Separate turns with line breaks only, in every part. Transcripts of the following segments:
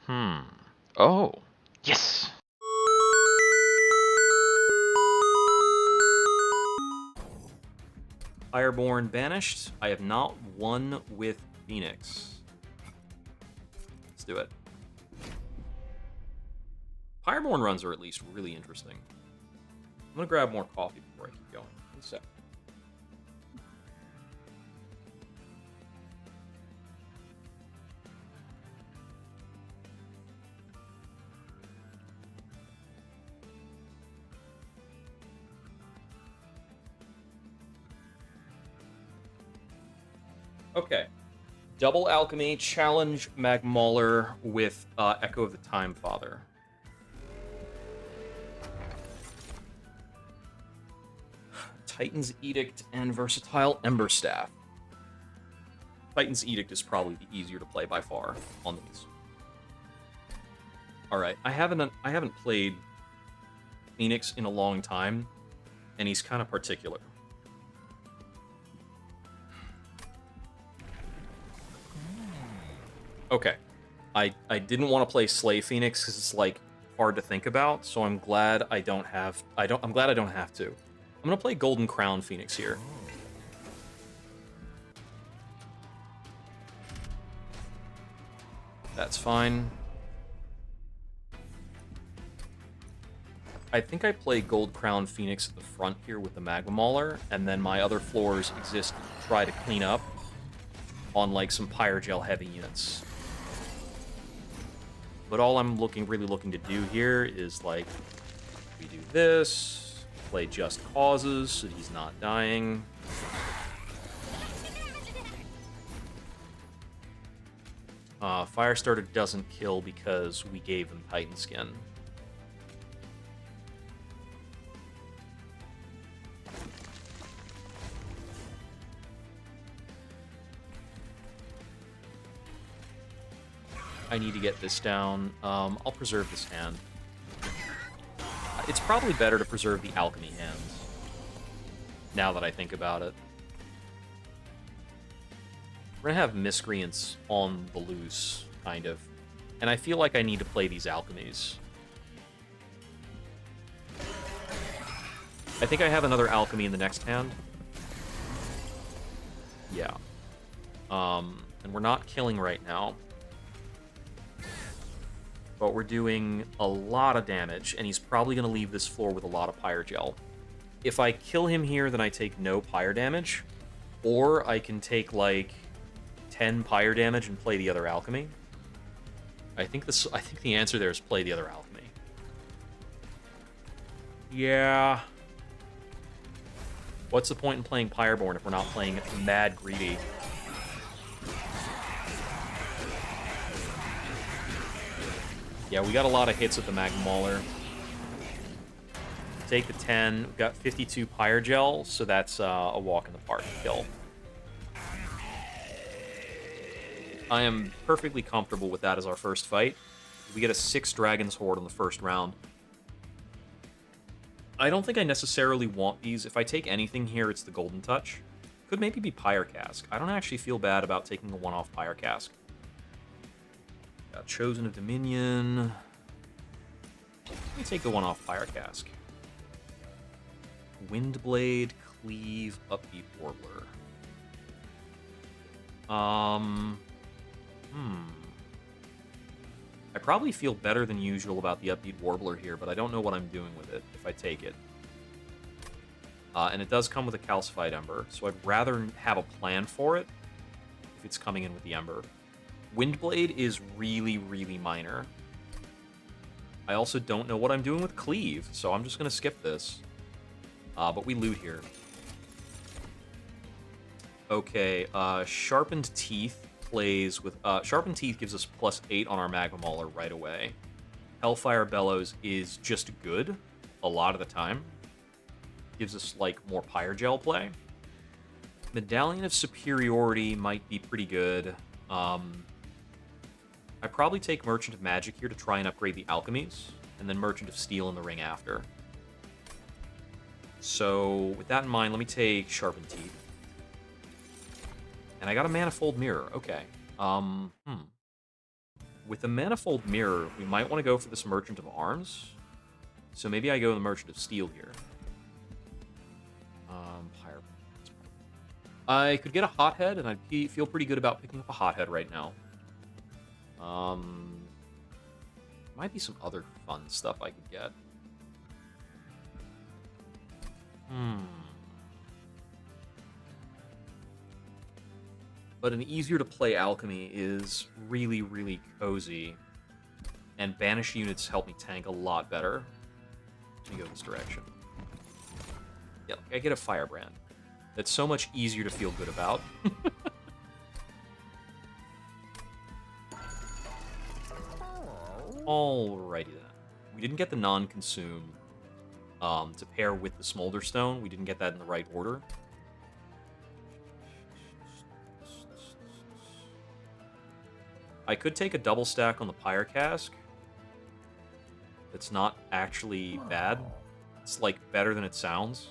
Oh, yes.
Fireborn banished. I have not won with Phoenix. Let's do it. Fireborn runs are at least really interesting. I'm gonna grab more coffee before I keep going. One sec. Okay. Double Alchemy, challenge Magmauler with Echo of the Time Father. Titan's Edict and Versatile Ember Staff. Titan's Edict is probably the easier to play by far on these. All right, I haven't played Phoenix in a long time, and he's kind of particular. Okay, I didn't want to play Slay Phoenix because it's like hard to think about, so I'm glad I don't have to. I'm gonna play Golden Crown Phoenix here. That's fine. I think I play Gold Crown Phoenix at the front here with the Magma Mauler, and then my other floors exist to try to clean up on like some Pyrogel heavy units. But all I'm really looking to do here is like, we do this, play Just Causes so he's not dying. Firestarter doesn't kill because we gave him Titan Skin. I need to get this down. I'll preserve this hand. It's probably better to preserve the alchemy hands, now that I think about it. We're gonna have miscreants on the loose, kind of. And I feel like I need to play these alchemies. I think I have another alchemy in the next hand. Yeah. And we're not killing right now. But we're doing a lot of damage, and he's probably going to leave this floor with a lot of Pyrogel. If I kill him here, then I take no Pyre damage, or I can take, like, 10 Pyre damage and play the other Alchemy. I think the answer there is play the other Alchemy. Yeah. What's the point in playing Pyreborn if we're not playing Mad Greedy? Yeah, we got a lot of hits with the Magma Mauler. Take the 10. We've got 52 Pyrogel, so that's a walk in the park kill. I am perfectly comfortable with that as our first fight. We get a 6 Dragons Horde on the first round. I don't think I necessarily want these. If I take anything here, it's the Golden Touch. Could maybe be Pyre Cask. I don't actually feel bad about taking a one-off Pyre Cask. Got Chosen of Dominion. Let me take the one-off Pyre Cask. Windblade, Cleave, Upbeat Warbler. I probably feel better than usual about the Upbeat Warbler here, but I don't know what I'm doing with it if I take it. And it does come with a Calcified Ember, so I'd rather have a plan for it if it's coming in with the Ember. Windblade is really, really minor. I also don't know what I'm doing with Cleave, so I'm just going to skip this. But we loot here. Okay, Sharpened Teeth plays with... Sharpened Teeth gives us +8 on our Magma Mauler right away. Hellfire Bellows is just good a lot of the time. Gives us, like, more Pyrogel play. Medallion of Superiority might be pretty good. I probably take Merchant of Magic here to try and upgrade the alchemies, and then Merchant of Steel in the ring after. So, with that in mind, let me take Sharpened Teeth. And I got a Manifold Mirror. Okay. with the Manifold Mirror, we might want to go for this Merchant of Arms. So maybe I go the Merchant of Steel here. Higher. I could get a Hothead, and I'd feel pretty good about picking up a Hothead right now. Might be some other fun stuff I could get. But an easier to play alchemy is really, really cozy. And banish units help me tank a lot better. Let me go this direction. Yeah, I get a Firebrand. That's so much easier to feel good about. Alrighty then. We didn't get the non-consume to pair with the Smolder Stone. We didn't get that in the right order. I could take a double stack on the Pyre Cask. It's not actually bad. It's, like, better than it sounds.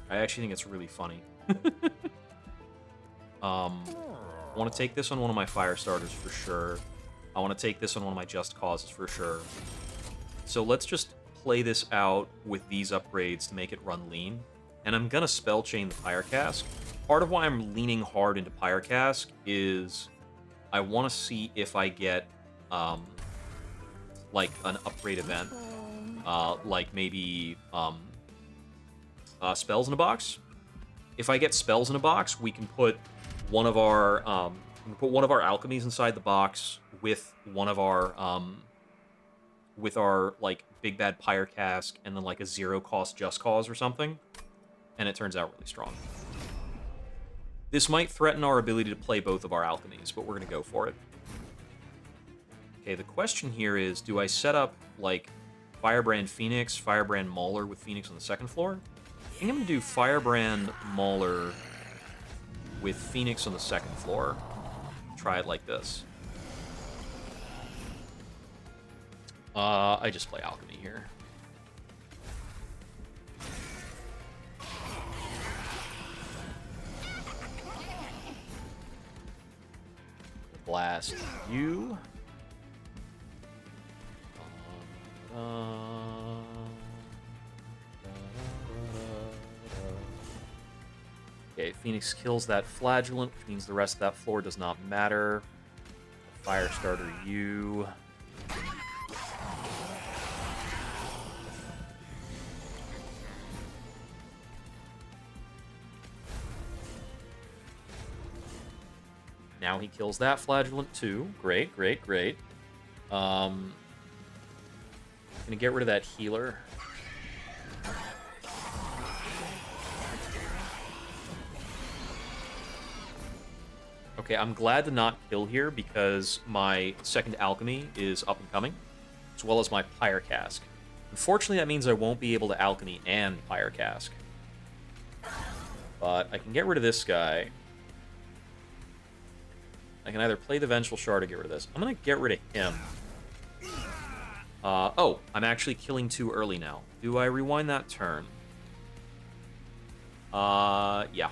I actually think it's really funny. I want to take this on one of my fire starters for sure. I want to take this on one of my just causes for sure. So let's just play this out with these upgrades to make it run lean. And I'm going to spell chain the Pyre Cask. Part of why I'm leaning hard into Pyre Cask is I want to see if I get, like, an upgrade event. Like, maybe, spells in a box. If I get spells in a box, we can put one of our, alchemies inside the box with one of our, like, big bad Pyre Cask and then, like, a zero-cost just cause or something. And it turns out really strong. This might threaten our ability to play both of our alchemies, but we're going to go for it. Okay, the question here is, do I set up, like, Firebrand Phoenix, Firebrand Mauler with Phoenix on the second floor? I think I'm going to do Firebrand Mauler with Phoenix on the second floor. Try it like this. I just play alchemy here. Blast you. Okay, Phoenix kills that Flagellant, which means the rest of that floor does not matter. Firestarter you. Now he kills that Flagellant too. Great, great, great. Gonna get rid of that healer. Okay, I'm glad to not kill here because my second alchemy is up and coming, as well as my Pyre Cask. Unfortunately, that means I won't be able to alchemy and Pyre Cask. But I can get rid of this guy. I can either play the Vengeful Shard or get rid of this. I'm going to get rid of him. Oh, I'm actually killing too early now. Do I rewind that turn? Yeah.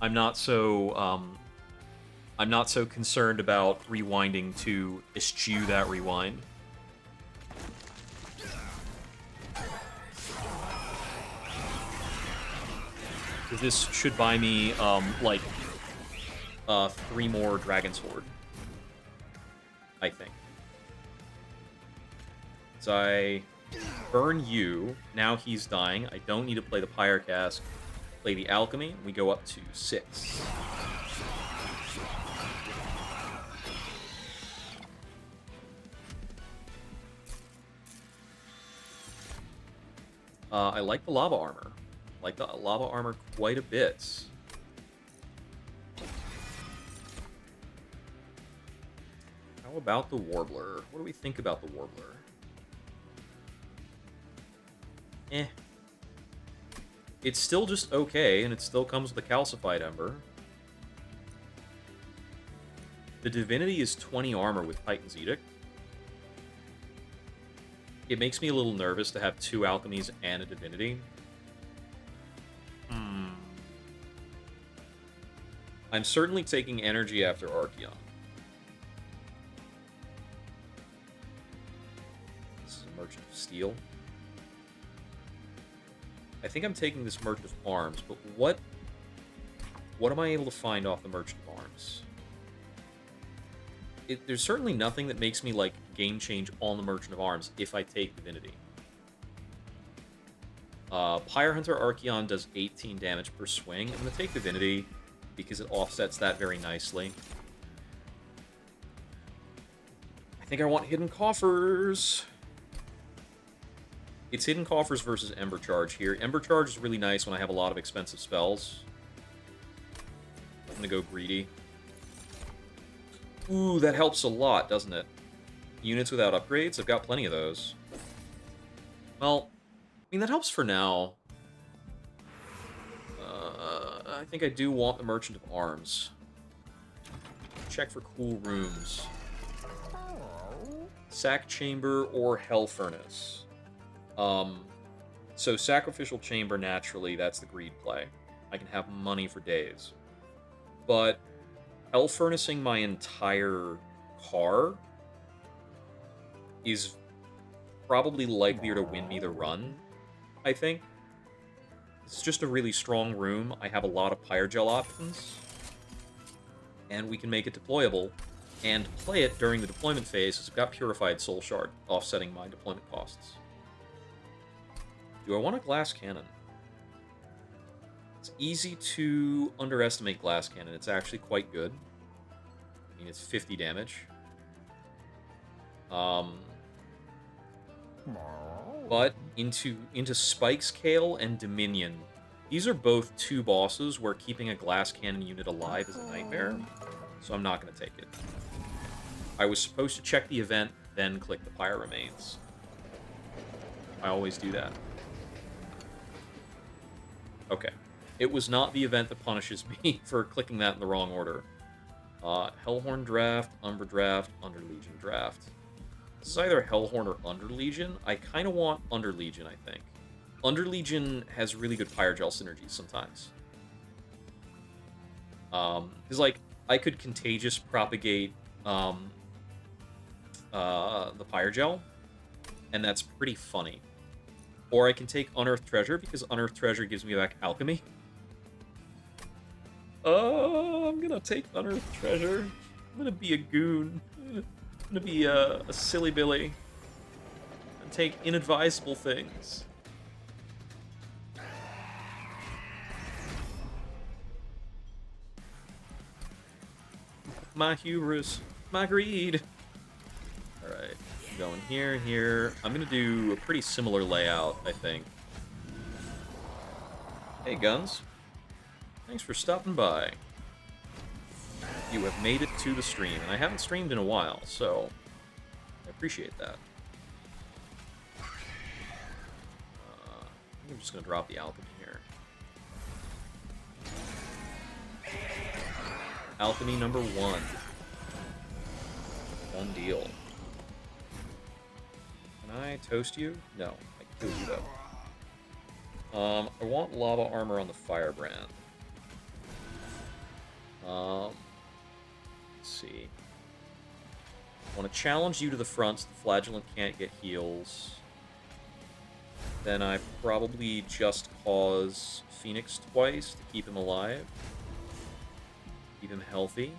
I'm not so concerned about rewinding to eschew that rewind. This should buy me, like, 3 more Dragon's Horde, I think. So I burn you. Now he's dying. I don't need to play the Pyre Cask. Play the Alchemy. We go up to 6. I like the Lava Armor. I like the Lava Armor quite a bit. How about the Warbler? What do we think about the Warbler? It's still just okay, and it still comes with a Calcified Ember. The Divinity is 20 armor with Titan's Edict. It makes me a little nervous to have 2 alchemies and a Divinity. I'm certainly taking energy after Archeon. This is a Merchant of Steel. I think I'm taking this Merchant of Arms, but what am I able to find off the Merchant of Arms? There's certainly nothing that makes me, like, game change on the Merchant of Arms if I take Divinity. Pyre Hunter Archeon does 18 damage per swing. I'm going to take Divinity because it offsets that very nicely. I think I want Hidden Coffers. It's Hidden Coffers versus Ember Charge here. Ember Charge is really nice when I have a lot of expensive spells. I'm going to go greedy. Ooh, that helps a lot, doesn't it? Units without upgrades? I've got plenty of those. Well, I mean, that helps for now. I think I do want the Merchant of Arms. Check for cool rooms. Sack Chamber or Hell Furnace. So Sacrificial Chamber, naturally, that's the greed play. I can have money for days. But Hell Furnacing my entire car is probably likelier to win me the run, I think. It's just a really strong room. I have a lot of Pyre Gel options. And we can make it deployable and play it during the deployment phase, as I've got Purified Soul Shard, offsetting my deployment costs. Do I want a Glass Cannon? It's easy to underestimate Glass Cannon. It's actually quite good. I mean, it's 50 damage. But into Spike's Kale and Dominion, these are both two bosses where keeping a Glass Cannon unit alive is a nightmare, so I'm not going to take it. I was supposed to check the event, then click the Pyre Remains. I always do that. Okay. It was not the event that punishes me for clicking that in the wrong order. Hellhorn Draft, Umbra Draft, Under Legion Draft. This is either Hellhorn or Under Legion. I kind of want Under Legion, I think. Under Legion has really good Pyre Gel synergies sometimes. Because, like, I could Contagious Propagate the Pyre Gel, and that's pretty funny. Or I can take Unearthed Treasure, because Unearthed Treasure gives me back Alchemy. I'm gonna take Unearthed Treasure. I'm gonna be a goon. I'm gonna be a silly Billy. And take inadvisable things. My hubris. My greed. Alright. Going here, here. I'm gonna do a pretty similar layout, I think. Hey, Guns. Thanks for stopping by. You have made it to the stream, and I haven't streamed in a while, so I appreciate that. I think I'm just gonna drop the Alchemy here. Alchemy number 1. Done deal. Can I toast you? No, I can kill you though. I want Lava Armor on the Firebrand. Let's see. I want to challenge you to the front so the Flagellant can't get heals. Then I probably just cause Phoenix twice to keep him alive. Keep him healthy.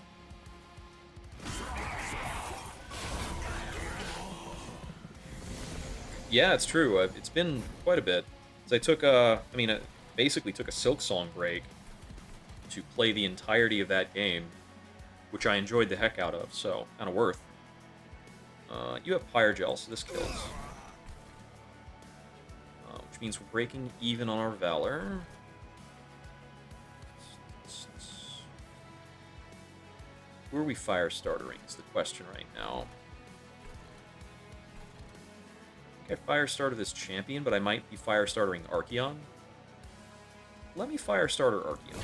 Yeah, it's true. It's been quite a bit. So I took I basically took a Silksong break to play the entirety of that game, which I enjoyed the heck out of, so kind of worth. You have Pyre Gel, so this kills. Which means we're breaking even on our Valor. Who are we fire startering is the question right now. I think I fire starter this champion, but I might be fire startering Archeon. Let me fire starter Archeon.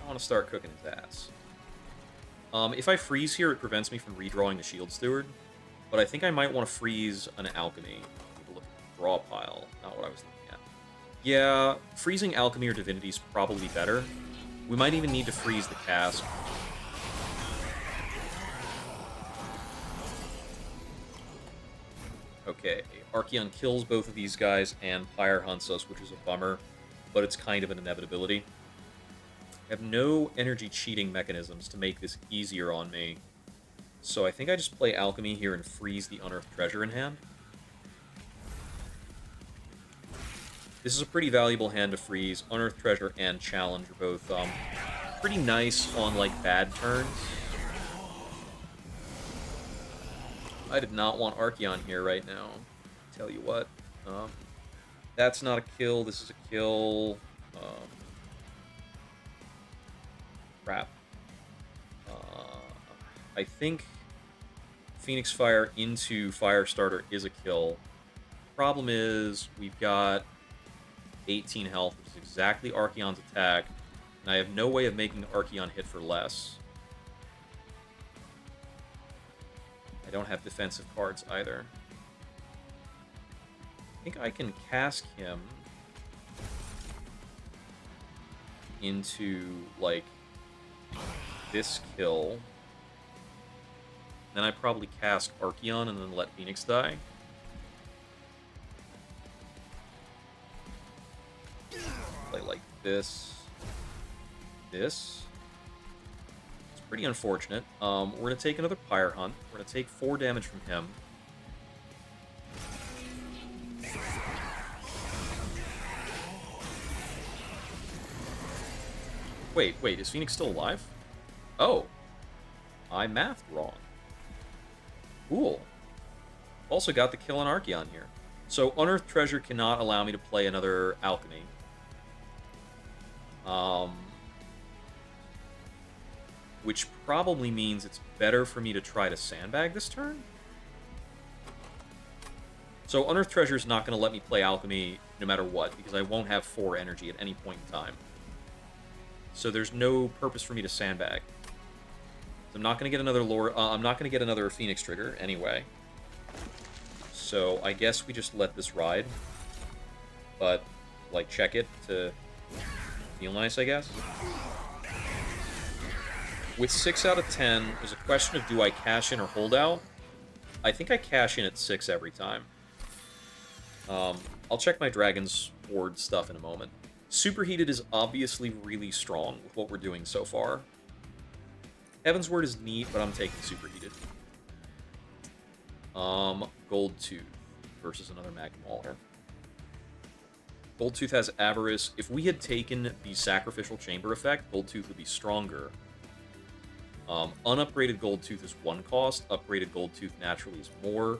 I want to start cooking his ass. If I freeze here, it prevents me from redrawing the Shield Steward, but I think I might want to freeze an Alchemy. Need to look at the draw pile, not what I was looking Yeah, freezing Alchemy or Divinity is probably better. We might even need to freeze the cask. Okay, Archeon kills both of these guys and Pyre hunts us, which is a bummer, but it's kind of an inevitability. I have no energy cheating mechanisms to make this easier on me, so I think I just play Alchemy here and freeze the Unearthed Treasure in hand. This is a pretty valuable hand to freeze. Unearthed Treasure and Challenge are both pretty nice on, like, bad turns. I did not want Archeon here right now. Tell you what. That's not a kill. This is a kill. Crap. I think Phoenix Fire into Firestarter is a kill. Problem is, we've got 18 health, which is exactly Archeon's attack, and I have no way of making Archeon hit for less. I don't have defensive cards either. I think I can cast him into, like, this kill. Then I probably cast Archeon and then let Phoenix die. Play like this. This. It's pretty unfortunate. We're going to take another Pyre Hunt. We're going to take 4 damage from him. Wait, is Phoenix still alive? Oh. I mathed wrong. Cool. Also got the kill on Archeon here. So Unearthed Treasure cannot allow me to play another Alchemy. Which probably means it's better for me to try to sandbag this turn. So Unearthed Treasure is not going to let me play Alchemy no matter what, because I won't have 4 energy at any point in time. So there's no purpose for me to sandbag. So I'm not going to get another I'm not going to get another Phoenix trigger anyway. So I guess we just let this ride. But, like, check it to feel nice, I guess. With 6 out of 10, there's a question of do I cash in or hold out? I think I cash in at 6 every time. I'll check my Dragon's Ward stuff in a moment. Superheated is obviously really strong with what we're doing so far. Heaven's Word is neat, but I'm taking Superheated. Gold Tooth versus another Magnum Mauler. Gold Tooth has Avarice. If we had taken the Sacrificial Chamber effect, Gold Tooth would be stronger. Unupgraded Gold Tooth is 1 cost. Upgraded Gold Tooth naturally is more.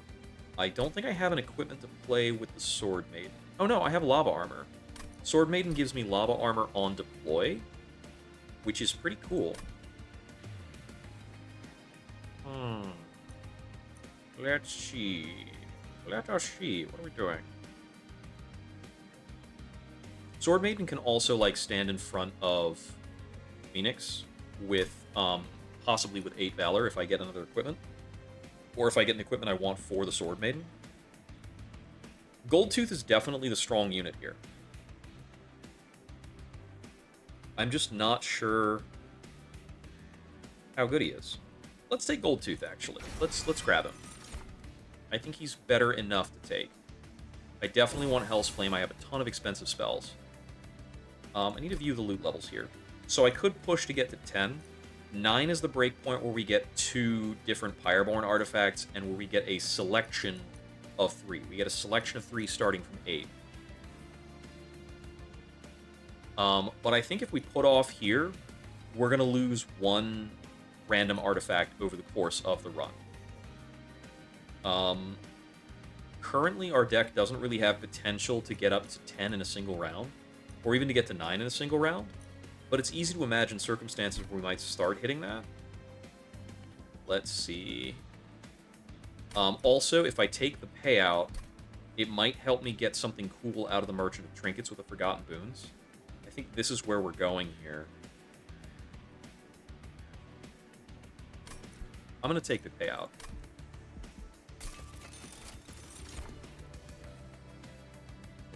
I don't think I have an equipment to play with the Sword Maiden. Oh no, I have Lava Armor. Sword Maiden gives me Lava Armor on deploy, which is pretty cool. Let's see. Let us see. What are we doing? Sword Maiden can also, like, stand in front of Phoenix with, possibly with 8 Valor if I get another equipment. Or if I get an equipment I want for the Sword Maiden. Goldtooth is definitely the strong unit here. I'm just not sure how good he is. Let's take Goldtooth, actually. Let's grab him. I think he's better enough to take. I definitely want Hell's Flame. I have a ton of expensive spells. I need to view the loot levels here. So I could push to get to 10. 9 is the breakpoint where we get 2 different Pyreborn artifacts and where we get a selection of 3. We get a selection of 3 starting from 8. But I think if we put off here, we're going to lose 1 random artifact over the course of the run. Currently, our deck doesn't really have potential to get up to 10 in a single round, or even to get to 9 in a single round, but it's easy to imagine circumstances where we might start hitting that. Let's see. Also, if I take the payout, it might help me get something cool out of the Merchant of Trinkets with the Forgotten Boons. I think this is where we're going here. I'm going to take the payout.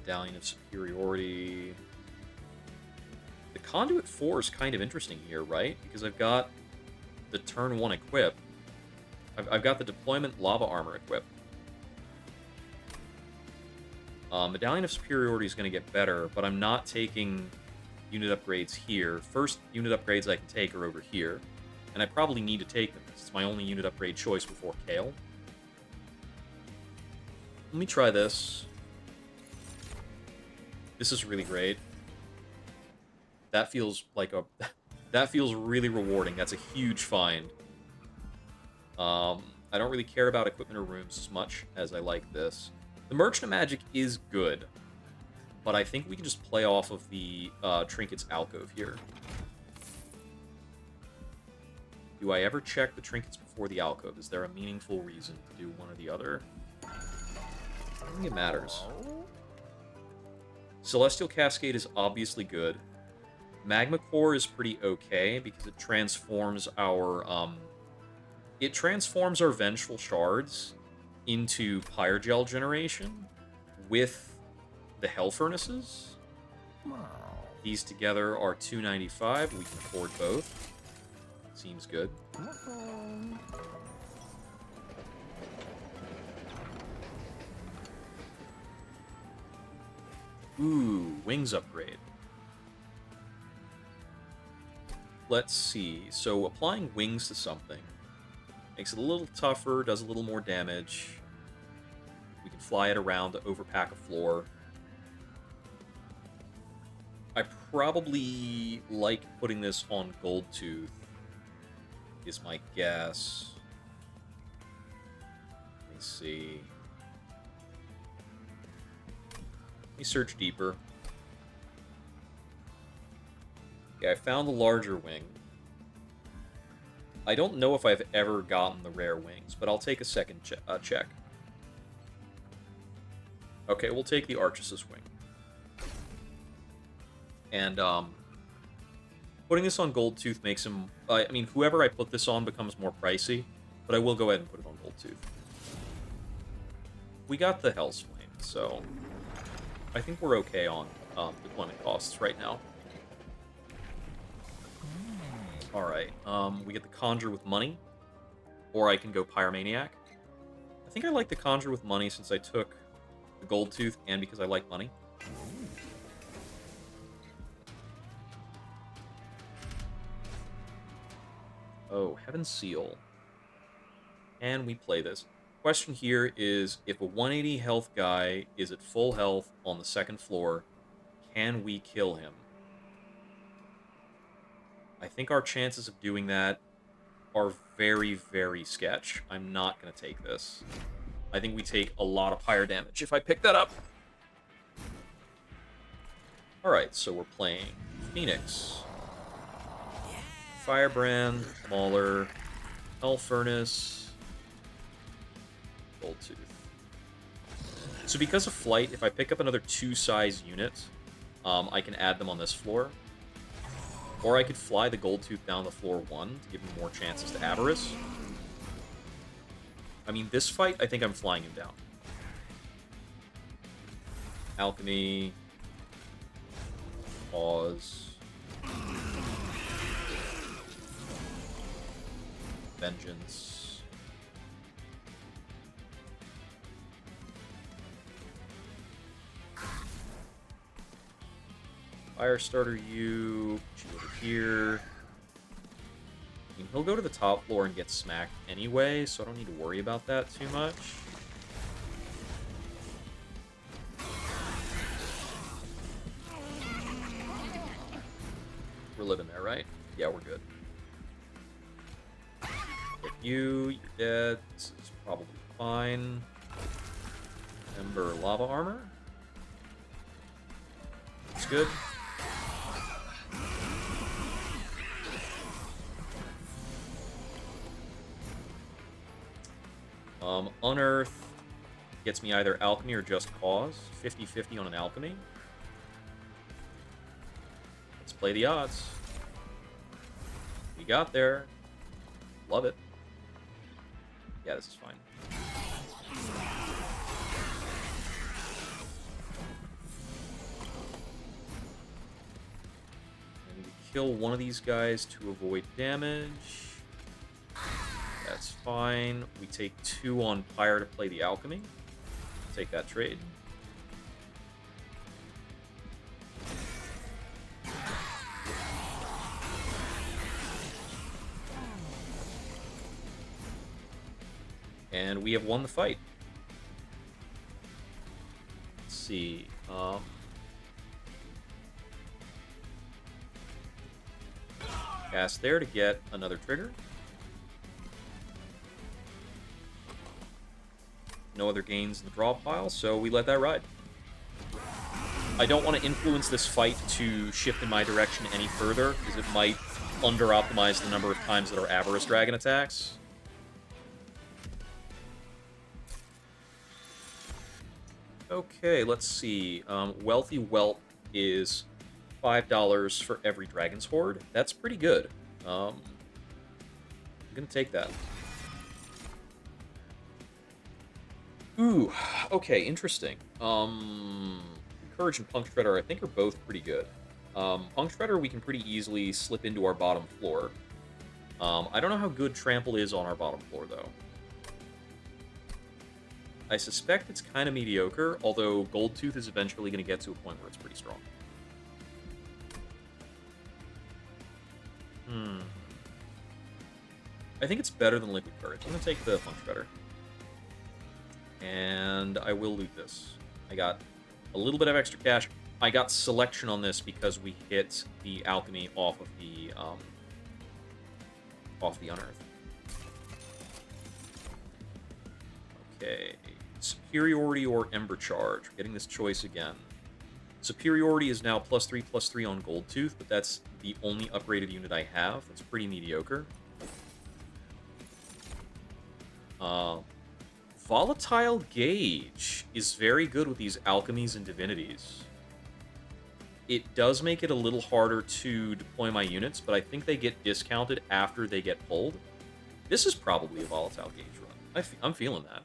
Medallion of Superiority. The Conduit 4 is kind of interesting here, right? Because I've got the turn 1 equip. I've got the Deployment Lava Armor equip. Medallion of Superiority is going to get better, but I'm not taking unit upgrades here. First unit upgrades I can take are over here, and I probably need to take them. It's my only unit upgrade choice before Kale. Let me try this. This is really great. That feels like a... that feels really rewarding. That's a huge find. I don't really care about equipment or rooms as much as I like this. The Merchant of Magic is good, but I think we can just play off of the Trinkets Alcove here. Do I ever check the Trinkets before the Alcove? Is there a meaningful reason to do one or the other? I don't think it matters. Celestial Cascade is obviously good. Magma Core is pretty okay because it transforms our Vengeful Shards into Pyrogel generation with the Hell Furnaces. These together are $295. We can afford both. Seems good. Ooh, wings upgrade. Let's see. So applying wings to something makes it a little tougher, does a little more damage. We can fly it around to overpack a floor. I probably like putting this on Goldtooth, is my guess. Let me see. Let me search deeper. Okay, I found the larger wing. I don't know if I've ever gotten the rare wings, but I'll take a second check. Okay, we'll take the Archus's wing. And, putting this on Goldtooth makes him... I mean, whoever I put this on becomes more pricey, but I will go ahead and put it on Goldtooth. We got the Hellsplane, so I think we're okay on deployment costs right now. Alright, we get the Conjure with money, or I can go Pyromaniac. I think I like the Conjure with money since I took the Goldtooth and because I like money. Oh, Heaven's Seal. Can we play this? Question here is, if a 180 health guy is at full health on the second floor, can we kill him? I think our chances of doing that are very, very sketch. I'm not going to take this. I think we take a lot of pyre damage if I pick that up. Alright, so we're playing Phoenix. Firebrand, Mauler, Hell Furnace, Goldtooth. So because of Flight, if I pick up another 2-size unit, I can add them on this floor. Or I could fly the Goldtooth down to floor 1 to give him more chances to Avarice. I mean, this fight, I think I'm flying him down. Alchemy. Pause. Vengeance. Firestarter, you over here. I mean, he'll go to the top floor and get smacked anyway, so I don't need to worry about that too much. We're living there, right? Yeah, we're good. Hit you, you're dead. This is probably fine. Ember Lava Armor. It's good. Unearth gets me either Alchemy or Just Cause. 50-50 on an Alchemy. Let's play the odds. We got there. Love it. Yeah, this is fine. kill one of these guys to avoid damage. That's fine. We take 2 on Pyre to play the Alchemy. Take that trade. And we have won the fight. Let's see. Cast there to get another trigger. No other gains in the draw pile, so we let that ride. I don't want to influence this fight to shift in my direction any further, because it might under-optimize the number of times that our Avarice Dragon attacks. Okay, let's see. Wealthy Whelp is $5 for every Dragon's Horde. That's pretty good. I'm gonna take that. Ooh, okay, interesting. Courage and Punk Shredder, I think, are both pretty good. Punk Shredder, we can pretty easily slip into our bottom floor. I don't know how good Trample is on our bottom floor, though. I suspect it's kind of mediocre, although Goldtooth is eventually going to get to a point where it's pretty strong. I think it's better than Liquid Courage. I'm going to take the Punk Shredder. And I will loot this. I got a little bit of extra cash. I got selection on this because we hit the Alchemy off of the Unearth. Okay. Superiority or Ember Charge. We're getting this choice again. Superiority is now +3/+3 on Goldtooth, but that's the only upgraded unit I have. That's pretty mediocre. Volatile Gauge is very good with these Alchemies and Divinities. It does make it a little harder to deploy my units, but I think they get discounted after they get pulled. This is probably a Volatile Gauge run. I'm feeling that.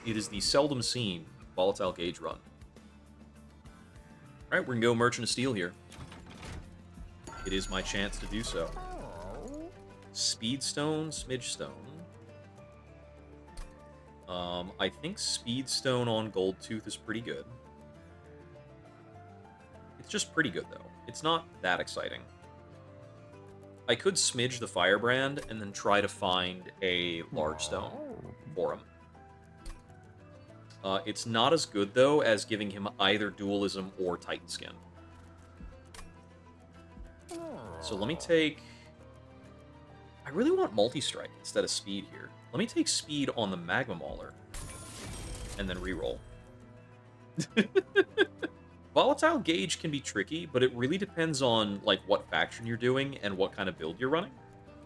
It is the seldom seen Volatile Gauge run. Alright, we're going to go Merchant of Steel here. It is my chance to do so. Speedstone, Smidgestone. I think Speedstone on Goldtooth is pretty good. It's just pretty good, though. It's not that exciting. I could smidge the Firebrand and then try to find a large stone for him. It's not as good, though, as giving him either Dualism or Titan Skin. So let me take... I really want Multi-Strike instead of Speed here. Let me take Speed on the Magma Mauler. And then reroll. Volatile Gauge can be tricky, but it really depends on like what faction you're doing and what kind of build you're running.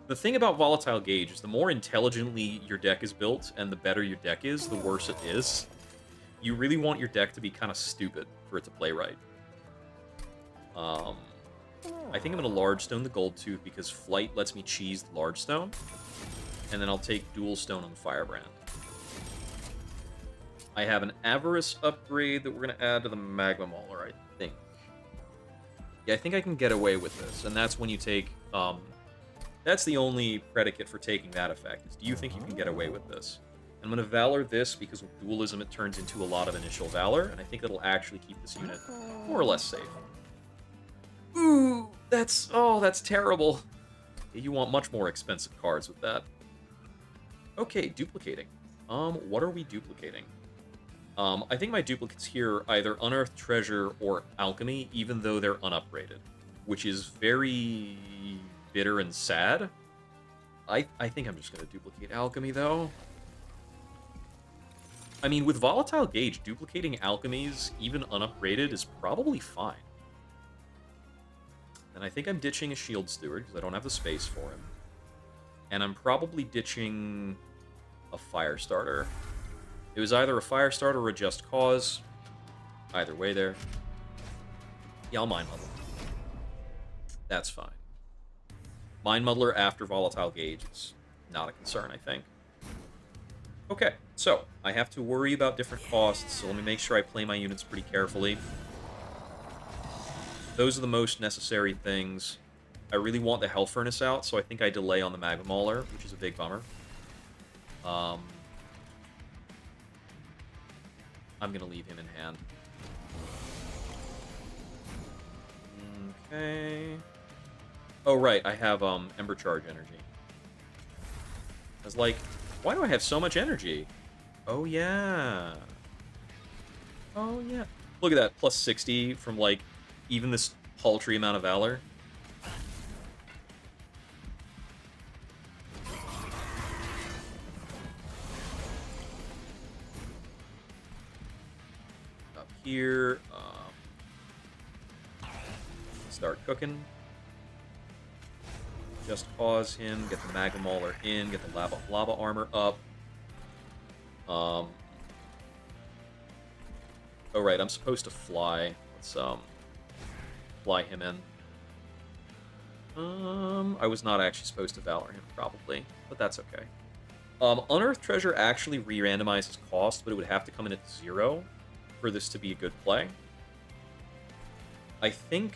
The thing about Volatile Gauge is the more intelligently your deck is built and the better your deck is, the worse it is. You really want your deck to be kind of stupid for it to play right. I think I'm going to Large Stone the Goldtooth because Flight lets me cheese the Large Stone. And then I'll take Dual Stone on the Firebrand. I have an Avarice upgrade that we're going to add to the Magma Mauler, I think. Yeah, I think I can get away with this. And that's when you take... that's the only predicate for taking that effect. Is do you think you can get away with this? I'm going to Valor this because with Dualism it turns into a lot of initial Valor. And I think it'll actually keep this unit more or less safe. Ooh, that's terrible. You want much more expensive cards with that. Okay, duplicating. What are we duplicating? I think my duplicates here are either Unearthed Treasure or Alchemy, even though they're unupgraded, which is very bitter and sad. I think I'm just going to duplicate Alchemy, though. I mean, with Volatile Gauge, duplicating Alchemies, even unupgraded, is probably fine. And I think I'm ditching a Shield Steward, because I don't have the space for him. And I'm probably ditching a Firestarter. It was either a Firestarter or a Just Cause. Either way there. Yeah, I'll Mind Muddler. That's fine. Mind Muddler after Volatile Gauge is not a concern, I think. Okay, so I have to worry about different costs, so let me make sure I play my units pretty carefully. Those are the most necessary things. I really want the Hell Furnace out, so I think I delay on the Magma Mauler, which is a big bummer. I'm going to leave him in hand. Okay. Oh, right, I have Ember Charge energy. I was like, why do I have so much energy? Oh, yeah. Oh, yeah. Look at that, plus 60 from, like, even this paltry amount of Valor. Up here, start cooking. Just cause him, get the Magma Mauler in, get the lava armor up. Oh, right, I'm supposed to fly. Let's, fly him in. I was not actually supposed to Valor him, probably, but that's okay. Unearthed Treasure actually re-randomizes cost, but it would have to come in at 0 for this to be a good play. I think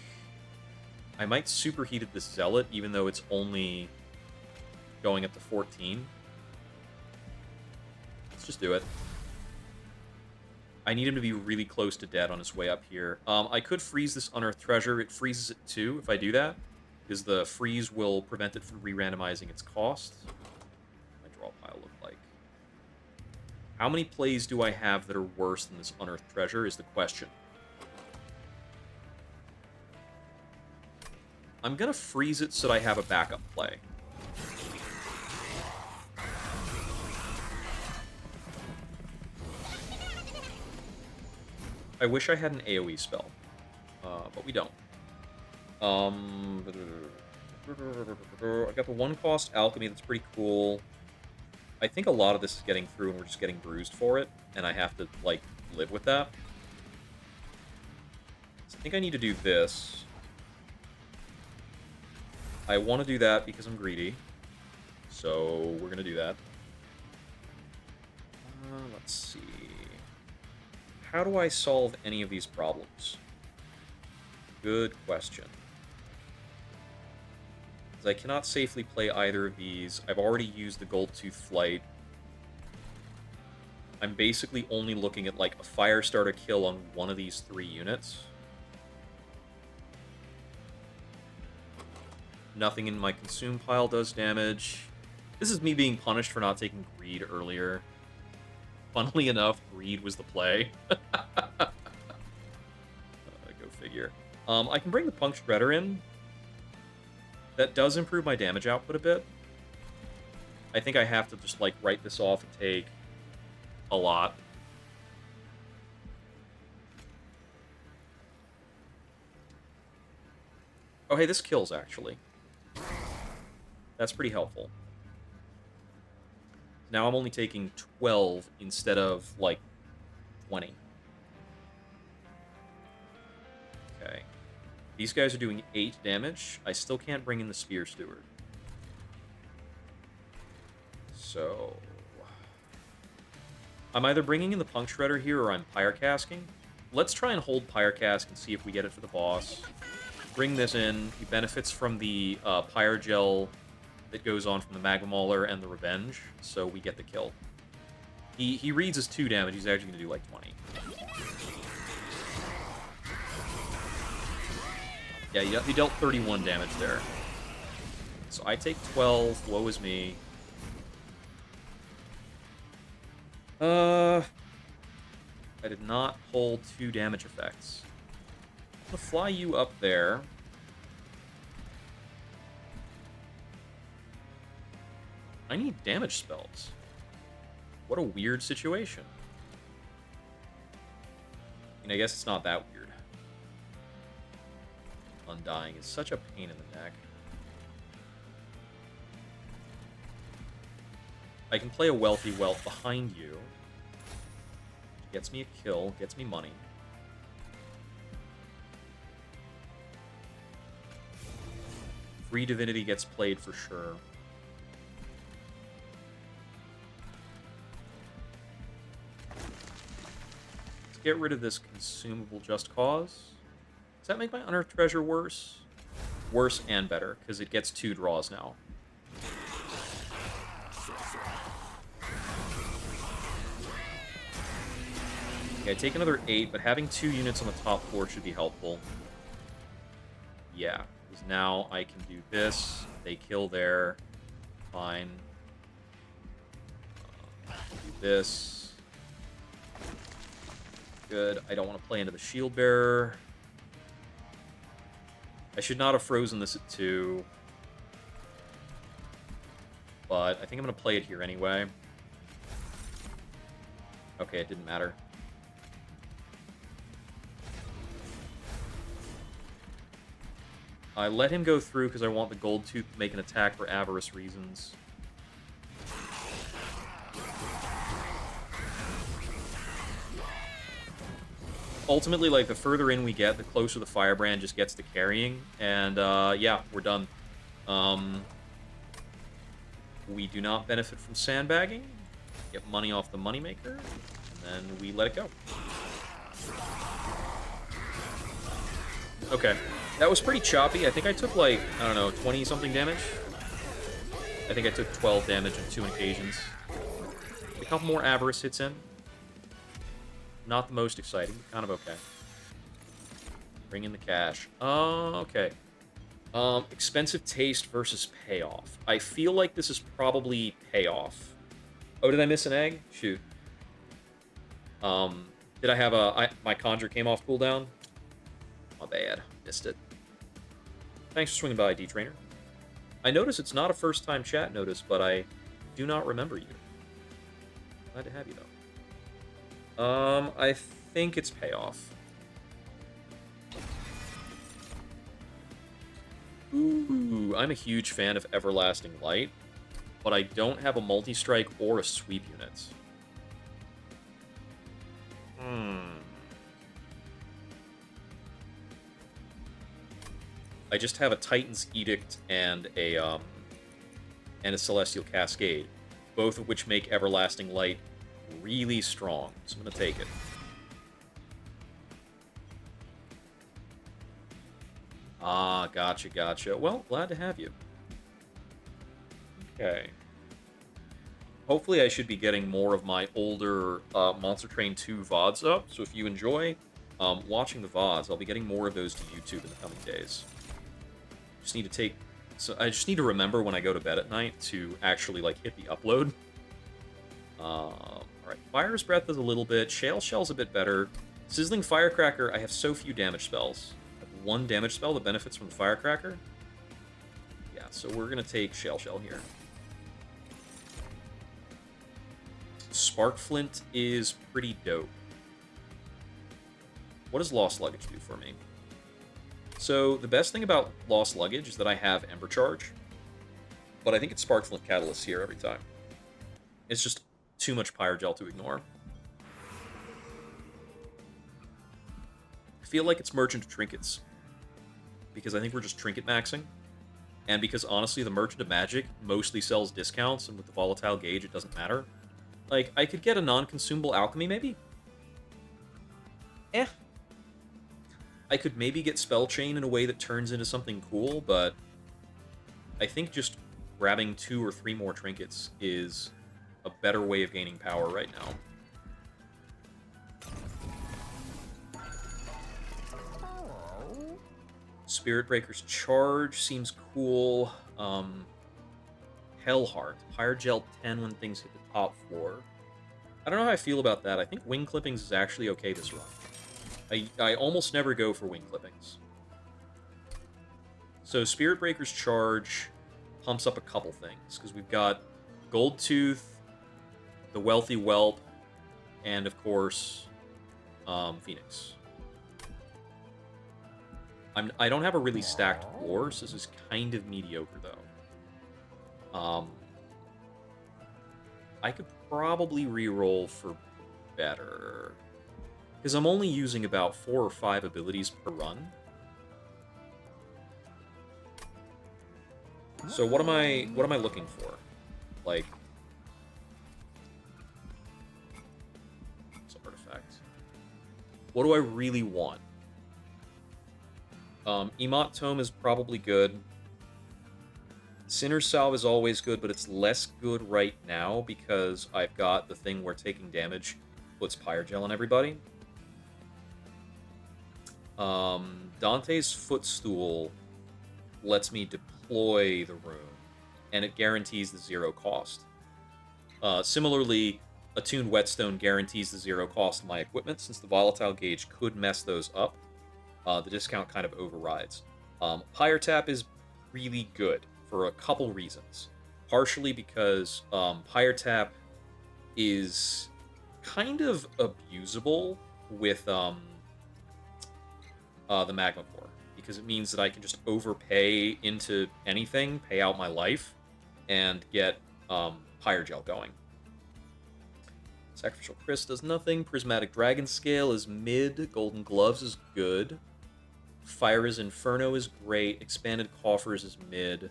I might superheated this Zealot, even though it's only going up to 14. Let's just do it. I need him to be really close to dead on his way up here. I could freeze this Unearthed Treasure. It freezes it too if I do that, because the freeze will prevent it from re-randomizing its cost. What my draw pile look like? How many plays do I have that are worse than this Unearthed Treasure is the question. I'm going to freeze it so that I have a backup play. I wish I had an AoE spell, but we don't. I got the 1-cost Alchemy that's pretty cool. I think a lot of this is getting through and we're just getting bruised for it, and I have to, like, live with that. So I think I need to do this. I want to do that because I'm greedy, so we're going to do that. Let's see. How do I solve any of these problems? Good question. Because I cannot safely play either of these. I've already used the Gold Tooth Flight. I'm basically only looking at, like, a Firestarter kill on one of these 3 units. Nothing in my consume pile does damage. This is me being punished for not taking Greed earlier. Funnily enough, Greed was the play. Go figure. I can bring the Punk Shredder in. That does improve my damage output a bit. I think I have to just, like, write this off and take a lot. Oh, hey, this kills, actually. That's pretty helpful. Now I'm only taking 12 instead of, like, 20. Okay. These guys are doing 8 damage. I still can't bring in the Spear Steward. So I'm either bringing in the Punk Shredder here or I'm Pyre Casking. Let's try and hold Pyre Cask and see if we get it for the boss. Bring this in. He benefits from the Pyre Gel that goes on from the Magma Mauler and the Revenge, so we get the kill. He reads as 2 damage. He's actually going to do like 20. Yeah, he dealt 31 damage there. So I take 12. Woe is me. I did not hold 2 damage effects. I'm going to fly you up there. I need damage spells. What a weird situation. I mean, I guess it's not that weird. Undying is such a pain in the neck. I can play a Wealthy Wealth behind you. Gets me a kill, gets me money. Free Divinity gets played for sure. Let's get rid of this consumable Just Cause. that make my unearthed treasure worse? Worse and better, because it gets 2 draws now. Okay, I take another 8, but having 2 units on the top floor should be helpful. Yeah, because now I can do this. They kill there. Fine. Do this. Good. I don't want to play into the shield bearer. I should not have frozen this at 2. But I think I'm going to play it here anyway. Okay, it didn't matter. I let him go through because I want the gold tooth to make an attack for avarice reasons. Ultimately, like, the further in we get, the closer the Firebrand just gets to carrying. And, yeah, we're done. We do not benefit from sandbagging. Get money off the moneymaker. And then we let it go. Okay. That was pretty choppy. I think I took, like, I don't know, 20-something damage. I think I took 12 damage on 2 occasions. A couple more Avarice hits in. Not the most exciting, but kind of okay. Bring in the cash. Okay. Expensive taste versus payoff. I feel like this is probably payoff. Oh, did I miss an egg? Shoot. Did I have my conjure came off cooldown? My bad. Missed it. Thanks for swinging by, D-Trainer. I notice it's not a first-time chat notice, but I do not remember you. Glad to have you, though. I think it's payoff. Ooh, I'm a huge fan of Everlasting Light, but I don't have a multi-strike or a sweep unit. I just have a Titan's Edict and a Celestial Cascade, both of which make Everlasting Light really strong. So I'm going to take it. Ah, gotcha, gotcha. Well, glad to have you. Okay. Hopefully I should be getting more of my older Monster Train 2 VODs up, so if you enjoy watching the VODs, I'll be getting more of those to YouTube in the coming days. I just need to remember when I go to bed at night to actually, like, hit the upload. Alright, Fire's Breath is a little bit, Shale Shell's a bit better. Sizzling Firecracker, I have so few damage spells. I have 1 damage spell that benefits from the Firecracker. Yeah, so we're gonna take Shale Shell here. Sparkflint is pretty dope. What does Lost Luggage do for me? So, the best thing about Lost Luggage is that I have Ember Charge, but I think it's Sparkflint Catalyst here every time. It's just too much Pyrogel to ignore. I feel like it's Merchant of Trinkets, because I think we're just trinket maxing, and because, honestly, the Merchant of Magic mostly sells discounts, and with the Volatile Gauge, it doesn't matter. Like, I could get a non-consumable Alchemy, maybe? I could maybe get Spell Chain in a way that turns into something cool, but I think just grabbing 2 or 3 more trinkets is a better way of gaining power right now. Spirit Breaker's Charge seems cool. Hellheart. Pyrogel 10 when things hit the top floor. I don't know how I feel about that. I think Wing Clippings is actually okay this run. I almost never go for Wing Clippings. So Spirit Breaker's Charge pumps up a couple things, because we've got Gold Tooth, the Wealthy Whelp, and, of course, Phoenix. I don't have a really stacked floor, so this is kind of mediocre, though. I could probably reroll for better, because I'm only using about 4 or 5 abilities per run. So what am I looking for? Like, it's an artifact. What do I really want? Emot Tome is probably good. Sinner's Salve is always good, but it's less good right now because I've got the thing where taking damage puts Pyre Gel on everybody. Dante's Footstool lets me deploy the rune, and it guarantees the 0 cost. Similarly, Attuned Whetstone guarantees the 0 cost of my equipment. Since the Volatile Gauge could mess those up, the discount kind of overrides. Pyre Tap is really good for a couple reasons. Partially because Pyre Tap is kind of abusable with the Magma Core, because it means that I can just overpay into anything, pay out my life, and get Pyre Gel going. Sacrificial Chris does nothing. Prismatic Dragon Scale is mid. Golden Gloves is good. Fire is Inferno is great. Expanded Coffers is mid.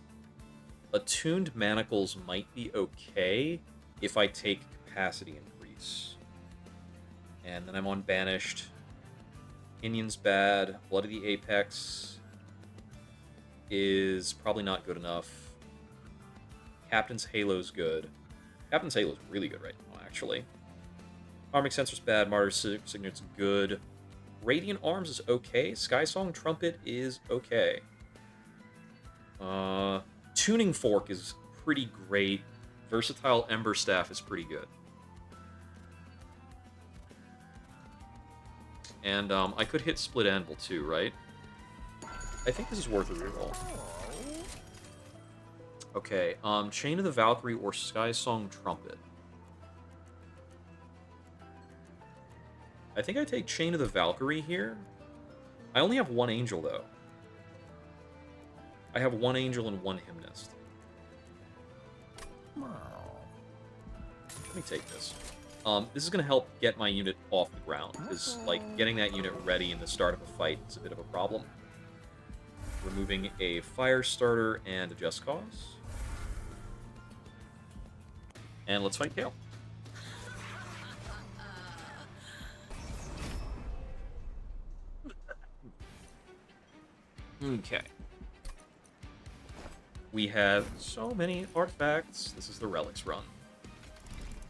Attuned Manacles might be okay if I take Capacity Increase. And then I'm on Banished. Pinion's bad. Blood of the Apex is probably not good enough. Captain's Halo's good. Captain's Halo's really good right now, actually. Karmic Sensor's bad. Martyr's Signet's good. Radiant Arms is okay. Skysong Trumpet is okay. Tuning Fork is pretty great. Versatile Ember Staff is pretty good. And I could hit Split Anvil too, right? I think this is worth a reroll. Okay, Chain of the Valkyrie or Skysong Trumpet. I think I take Chain of the Valkyrie here. I only have one Angel, though. I have one Angel and one Hymnist. Let me take this. This is going to help get my unit off the ground, because, like, getting that unit ready in the start of a fight is a bit of a problem. Removing a Fire Starter and a Just Cause. And let's fight Kale. Okay. We have so many artifacts. This is the Relics run.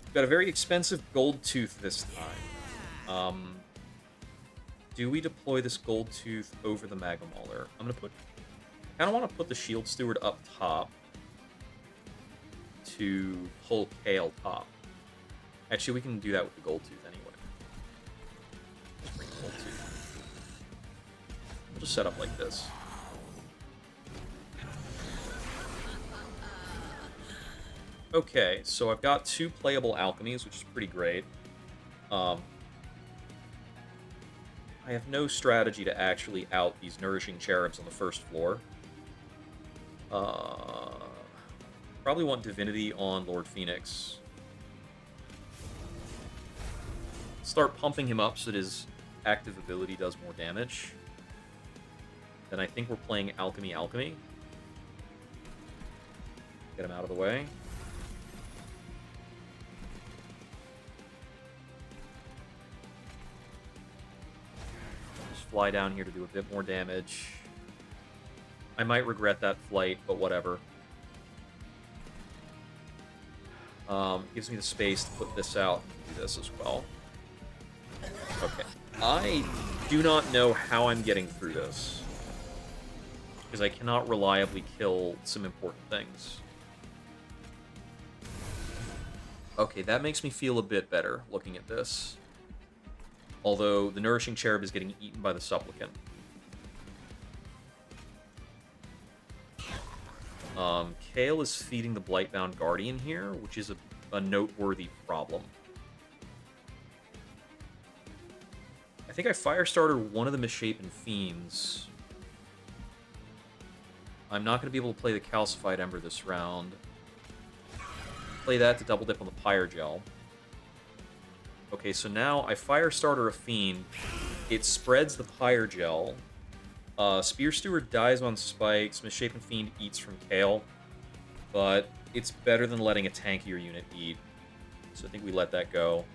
We've got a very expensive Gold Tooth this time. Do we deploy this Gold Tooth over the Magma Mauler? I kind of want to put the Shield Steward up top to pull Kale top. Actually, we can do that with the Gold Tooth anyway. Just bring the Gold Tooth. We'll just set up like this. Okay, so I've got 2 playable alchemies, which is pretty great. I have no strategy to actually out these Nourishing Cherubs on the first floor. Probably want Divinity on Lord Phoenix. Start pumping him up so that his active ability does more damage. Then I think we're playing Alchemy. Get him out of the way. Fly down here to do a bit more damage. I might regret that flight, but whatever. Gives me the space to put this out and do this as well. Okay. I do not know how I'm getting through this, because I cannot reliably kill some important things. Okay, that makes me feel a bit better looking at this. Although the Nourishing Cherub is getting eaten by the Supplicant. Kale is feeding the Blightbound Guardian here, which is a noteworthy problem. I think I Firestarter one of the Misshapen Fiends. I'm not going to be able to play the Calcified Ember this round. Play that to double dip on the Pyre Gel. Okay, so now I Firestarter a Fiend. It spreads the Pyre Gel. Spear Steward dies on spikes. Misshapen Fiend eats from Kale. But it's better than letting a tankier unit eat. So I think we let that go.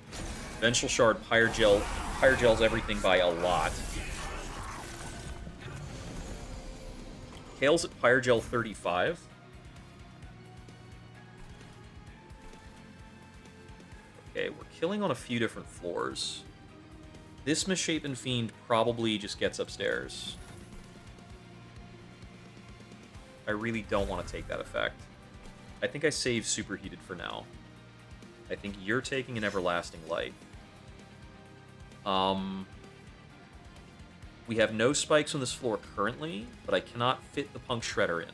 Vengeful Shard Pyre Gels everything by a lot. Kale's at Pyrogel 35. Okay, we're killing on a few different floors. This Misshapen Fiend probably just gets upstairs. I really don't want to take that effect. I think I save Superheated for now. I think you're taking an Everlasting Light. We have no spikes on this floor currently, but I cannot fit the Punk Shredder in.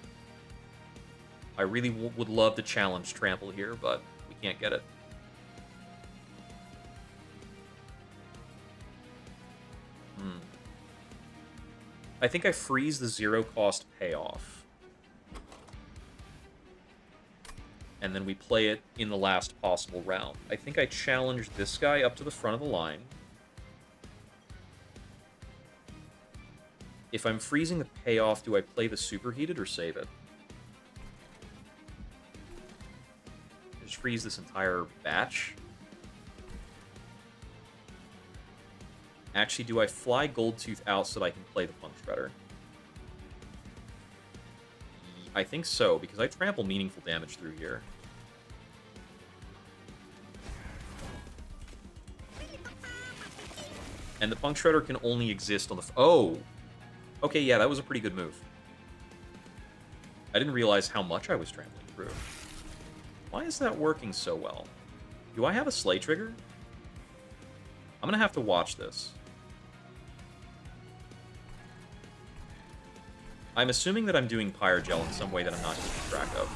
I really would love to challenge Trample here, but we can't get it. I think I freeze the zero-cost payoff. And then we play it in the last possible round. I think I challenge this guy up to the front of the line. If I'm freezing the payoff, do I play the Superheated or save it? Just freeze this entire batch. Actually, do I fly Goldtooth out so that I can play the Punk Shredder? I think so, because I trample meaningful damage through here. And the Punk Shredder can only exist on the... Oh! Okay, yeah, that was a pretty good move. I didn't realize how much I was trampling through. Why is that working so well? Do I have a Slay trigger? I'm gonna have to watch this. I'm assuming that I'm doing Pyrogel in some way that I'm not keeping track of.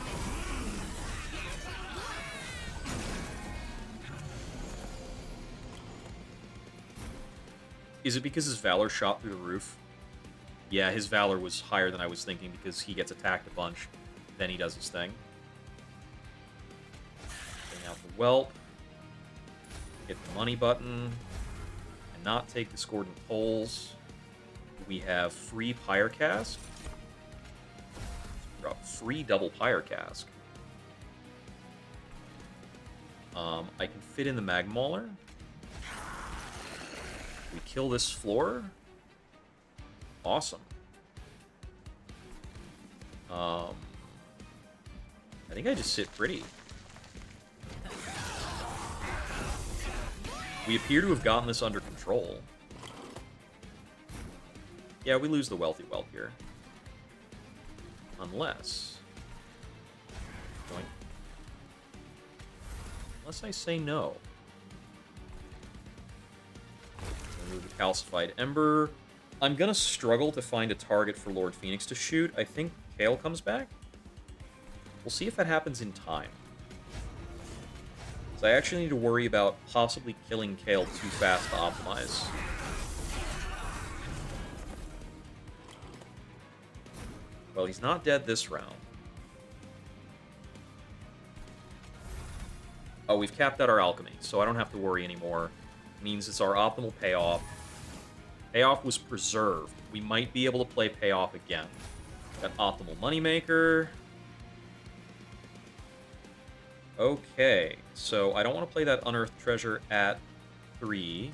Is it because his Valor shot through the roof? Yeah, his Valor was higher than I was thinking because he gets attacked a bunch, then he does his thing. Bring out the Whelp. Hit the money button. And not take Discordant Tolls. We have free Pyre Cask. Drop free double Pyre Cask. I can fit in the Mag Mauler. We kill this floor. Awesome. I think I just sit pretty. We appear to have gotten this under control. Yeah, we lose the Wealthy Whelp here. Unless... Unless I say no. Remove the Calcified Ember. I'm gonna struggle to find a target for Lord Phoenix to shoot. I think Kale comes back. We'll see if that happens in time. So I actually need to worry about possibly killing Kale too fast to optimize. Well, he's not dead this round. Oh, we've capped out our alchemy, so I don't have to worry anymore. It means it's our optimal payoff. Payoff was preserved. We might be able to play payoff again. Got optimal moneymaker. Okay, so I don't want to play that unearthed treasure at 3.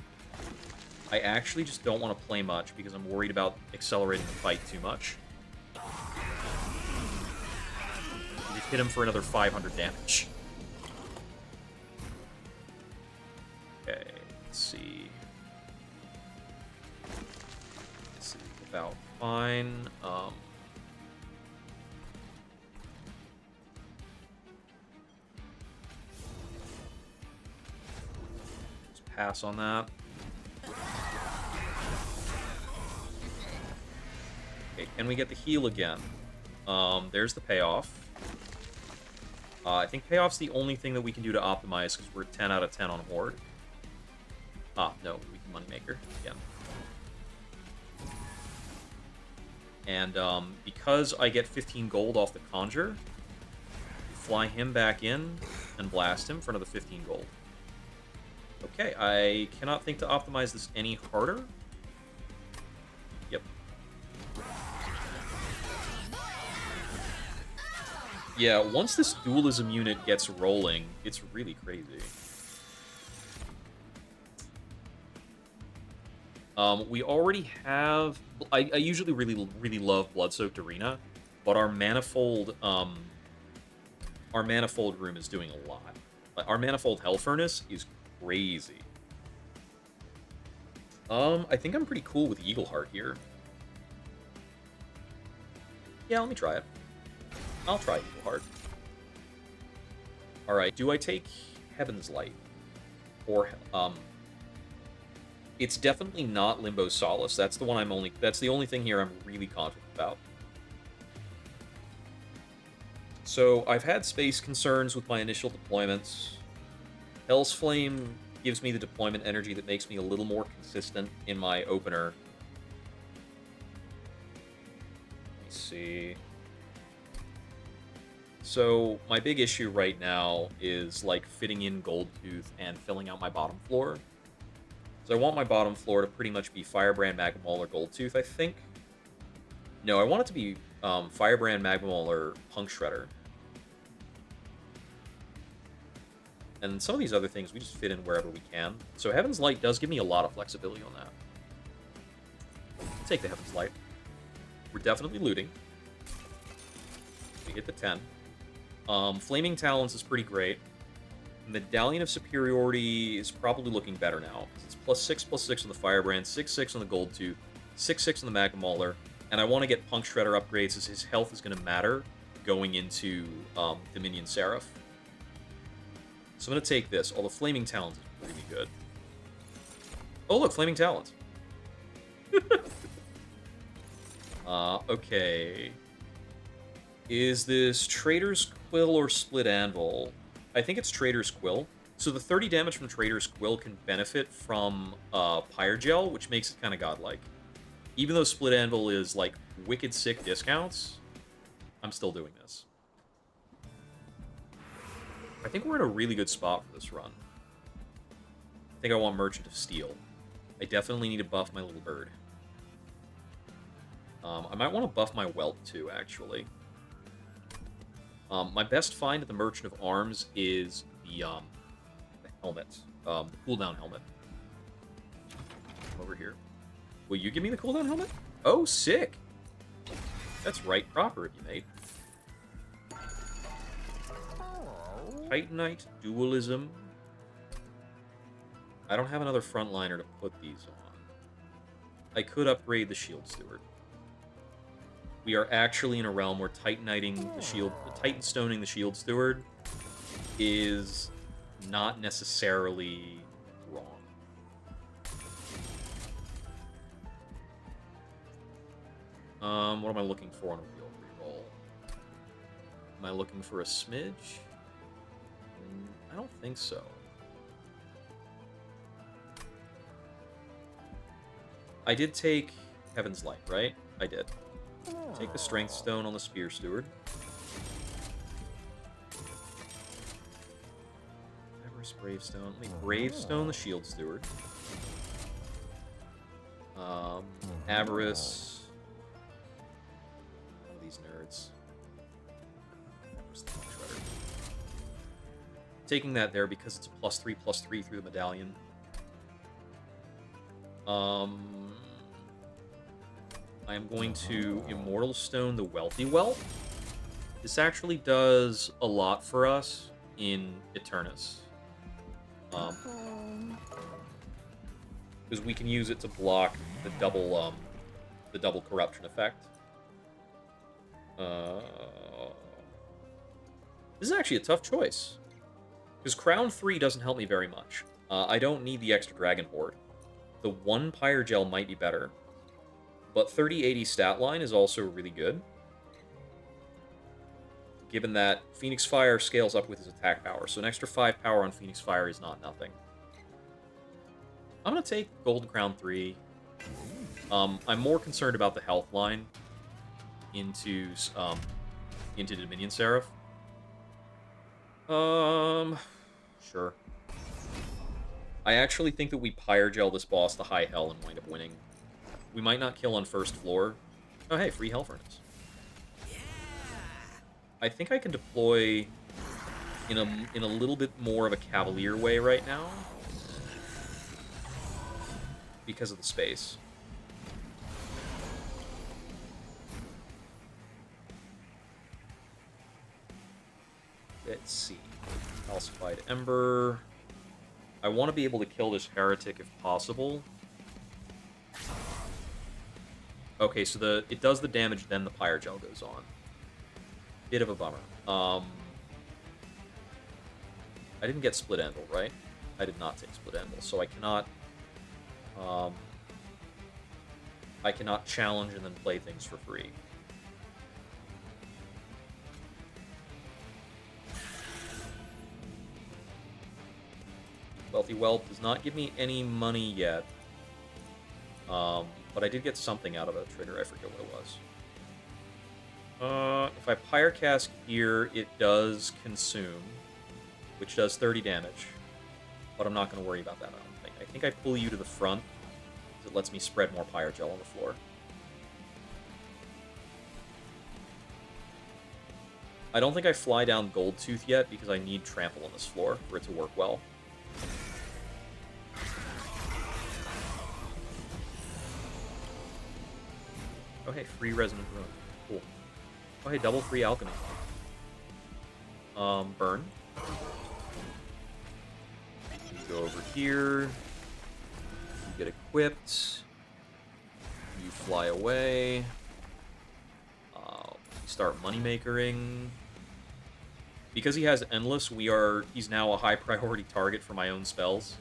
I actually just don't want to play much because I'm worried about accelerating the fight too much. Just hit him for another 500 damage. Okay, let's see. This is about fine. Just pass on that. Okay, can we get the heal again? There's the payoff. I think payoff's the only thing that we can do to optimize because we're 10 out of 10 on Horde. Ah, no, we can Moneymaker again. And because I get 15 gold off the Conjure, fly him back in and blast him for another 15 gold. Okay, I cannot think to optimize this any harder. Yep. Yeah, once this dualism unit gets rolling, it's really crazy. We already have... I usually really love Blood-Soaked Arena, but our manifold room is doing a lot. Like, our manifold hell furnace is crazy. I think I'm pretty cool with Eagleheart here. Yeah, let me try it. I'll try Eagleheart. Alright, do I take Heaven's Light? Or, it's definitely not Limbo Solace. That's the one that's the only thing here I'm really confident about. So, I've had space concerns with my initial deployments. Hell's Flame gives me the deployment energy that makes me a little more consistent in my opener. Let me see. So, my big issue right now is, like, fitting in Goldtooth and filling out my bottom floor. So I want my bottom floor to pretty much be Firebrand, Magma Mauler, Goldtooth, I think. No, I want it to be Firebrand, Magma Mauler, Punk Shredder. And some of these other things, we just fit in wherever we can. So Heaven's Light does give me a lot of flexibility on that. I'll take the Heaven's Light. We're definitely looting. We hit the 10. Flaming Talons is pretty great. Medallion of Superiority is probably looking better now. It's +6/+6 on the Firebrand, 6/6 on the Goldtooth, 6/6 on the Magma Mauler, and I want to get Punk Shredder upgrades as his health is going to matter going into Dominion Seraph. So I'm going to take this, although Flaming Talons is really good. Oh, look, Flaming Talons. Okay. Is this Trader's Quill or Split Anvil? I think it's Trader's Quill. So the 30 damage from Trader's Quill can benefit from Pyre Gel, which makes it kind of godlike. Even though Split Anvil is, like, wicked sick discounts, I'm still doing this. I think we're in a really good spot for this run. I think I want Merchant of Steel. I definitely need to buff my little bird. I might want to buff my Welt, too, actually. My best find at the Merchant of Arms is the helmet. The cooldown helmet. Over here. Will you give me the cooldown helmet? Oh, sick! That's right proper of you, mate. Titanite Dualism. I don't have another frontliner to put these on. I could upgrade the Shield Steward. We are actually in a realm where Titaniting the Shield, Titan Stoning the Shield Steward is not necessarily wrong. What am I looking for on a wheel reroll? Am I looking for a smidge? I don't think so. I did take Heaven's Light, right? I did. Take the Strength Stone on the Spear Steward. Avarice Bravestone. Let me Bravestone the Shield Steward. Avarice. One of these nerds. Avarice the Punk Shredder. Taking that there because it's a +3/+3 through the medallion. I am going to Immortal Stone the Wealthy Wealth. This actually does a lot for us in Eternus. Because we can use it to block the double corruption effect. This is actually a tough choice. Because Crown 3 doesn't help me very much. I don't need the extra Dragon Horde. The 1 Pyre Gel might be better. But 3080 stat line is also really good. Given that Phoenix Fire scales up with his attack power. So an extra 5 power on Phoenix Fire is not nothing. I'm going to take Golden Crown 3. I'm more concerned about the health line into Dominion Seraph. Sure. I actually think that we Pyre Gel this boss to high hell and wind up winning. We might not kill on first floor. Oh, hey, free Hell Furnace. Yeah. I think I can deploy in a little bit more of a Cavalier way right now. Because of the space. Let's see. Calcified Ember. I want to be able to kill this heretic if possible. Okay, so it does the damage, then the Pyre Gel goes on. Bit of a bummer. I didn't get Split Anvil, right? I did not take Split Anvil, so I cannot challenge and then play things for free. Wealthy Whelp does not give me any money yet. But I did get something out of a trigger. I forget what it was. If I Pyre Cask here, it does consume, which does 30 damage. But I'm not going to worry about that, I don't think. I think I pull you to the front, because it lets me spread more Pyre Gel on the floor. I don't think I fly down Goldtooth yet, because I need Trample on this floor for it to work well. Oh, hey, free Resonant Ruin. Cool. Oh, hey, double free Alchemy. Burn. You go over here. You get equipped. You fly away. You start moneymakering. Because he has Endless, he's now a high priority target for my own spells.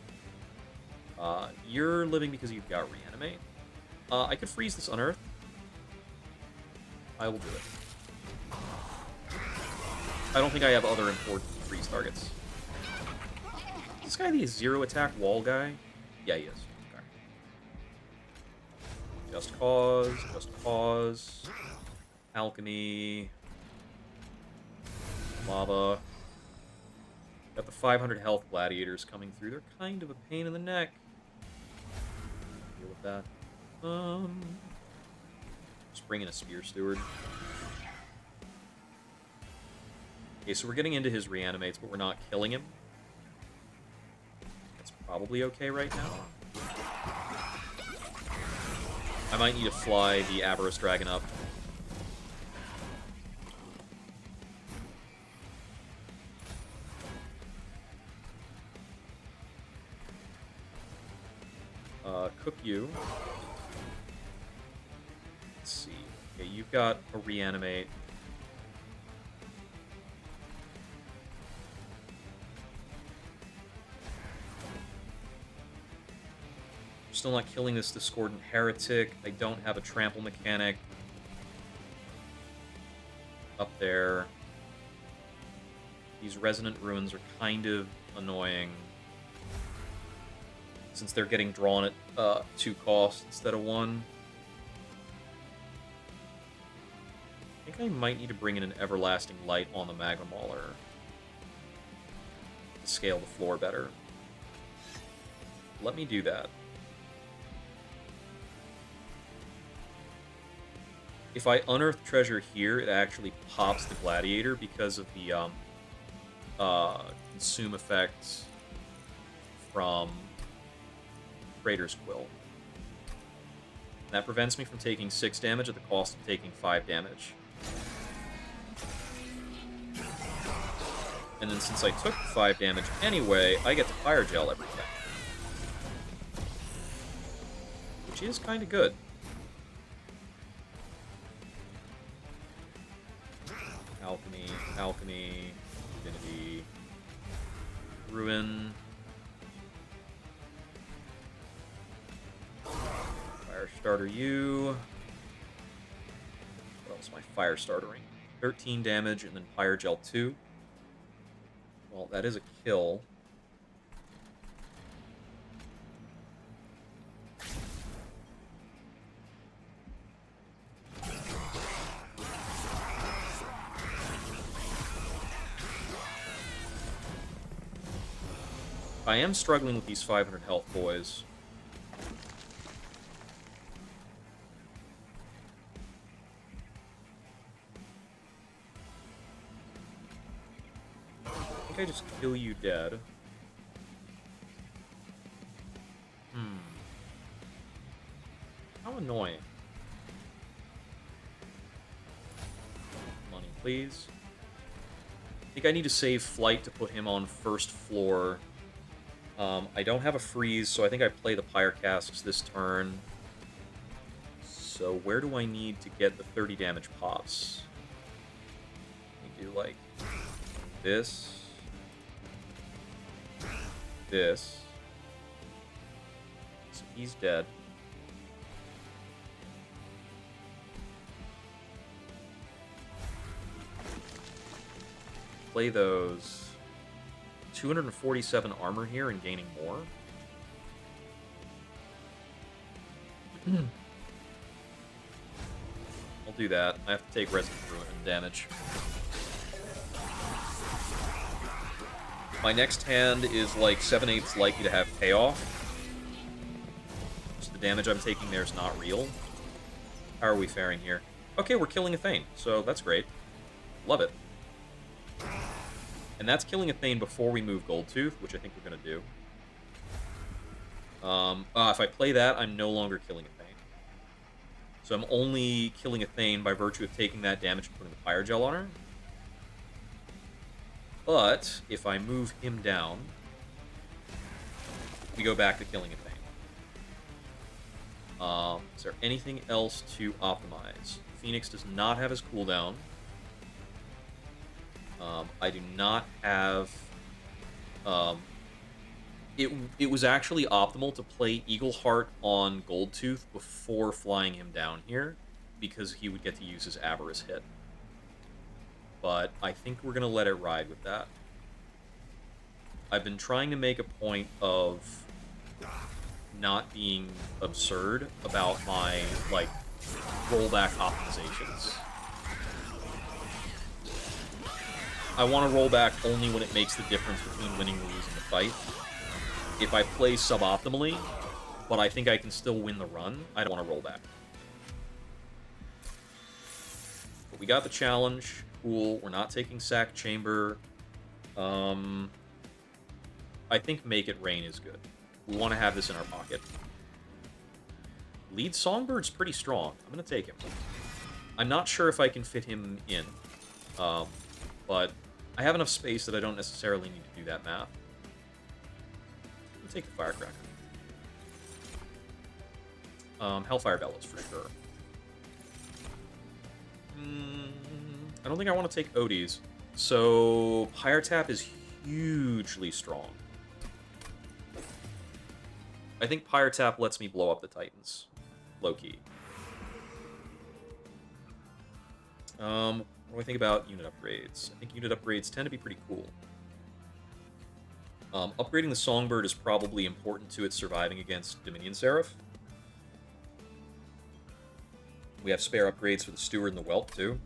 You're living because you've got Reanimate. I could freeze this Unearth. I will do it. I don't think I have other important freeze targets. Is this guy the 0 attack wall guy? Yeah, he is. Okay. Just Cause. Alchemy. Lava. Got the 500 health gladiators coming through. They're kind of a pain in the neck. Deal with that. Just bring in a Spear Steward. Okay, so we're getting into his reanimates, but we're not killing him. That's probably okay right now. I might need to fly the Avarice Dragon up. Cook you. Let's see. Okay, you've got a reanimate. We're still not killing this Discordant Heretic. I don't have a trample mechanic up there. These Resonant Ruins are kind of annoying, since they're getting drawn at 2 costs instead of 1. I think I might need to bring in an Everlasting Light on the Magma Mauler to scale the floor better. Let me do that. If I unearth treasure here, it actually pops the Gladiator because of the consume effect from Praetor's Quill. That prevents me from taking 6 damage at the cost of taking 5 damage. And then since I took 5 damage anyway, I get to Fire Gel everything. Which is kind of good. Alchemy, Divinity, Ruin. Firestarter you. What else am I fire startering? 13 damage and then Pyre Gel 2. Well, that is a kill. I am struggling with these 500 health boys. I think I just kill you dead. How annoying. Money, please. I think I need to save flight to put him on first floor. I don't have a freeze, so I think I play the Pyre Casks this turn. So where do I need to get the 30 damage pops? We do like this, this. So he's dead. Play those. 247 armor here and gaining more. I'll do that. I have to take Resident Ruin damage. My next hand is like 7/8 likely to have payoff. So the damage I'm taking there is not real. How are we faring here? Okay, we're killing a Thane, so that's great. Love it. And that's killing a Thane before we move Goldtooth, which I think we're going to do. If I play that, I'm no longer killing a Thane. So I'm only killing a Thane by virtue of taking that damage and putting the Pyre Gel on her. But if I move him down, we go back to killing a Thane. Is there anything else to optimize? Phoenix does not have his cooldown. I do not have... It was actually optimal to play Eagleheart on Goldtooth before flying him down here, because he would get to use his Avarice hit. But I think we're going to let it ride with that. I've been trying to make a point of not being absurd about my, like, rollback optimizations. I want to roll back only when it makes the difference between winning or losing the fight. If I play suboptimally, but I think I can still win the run, I don't want to roll back. But we got the challenge. Cool. We're not taking Sack Chamber. I think Make It Rain is good. We want to have this in our pocket. Lead Songbird's pretty strong. I'm going to take him. I'm not sure if I can fit him in. But I have enough space that I don't necessarily need to do that math. I'll take the Firecracker. Hellfire Bellows for sure. I don't think I want to take Odie's. So Pyre Tap is hugely strong. I think Pyre Tap lets me blow up the Titans. Low-key. What do I think about unit upgrades? I think unit upgrades tend to be pretty cool. Upgrading the Songbird is probably important to it surviving against Dominion Seraph. We have spare upgrades for the Steward and the Whelp, too.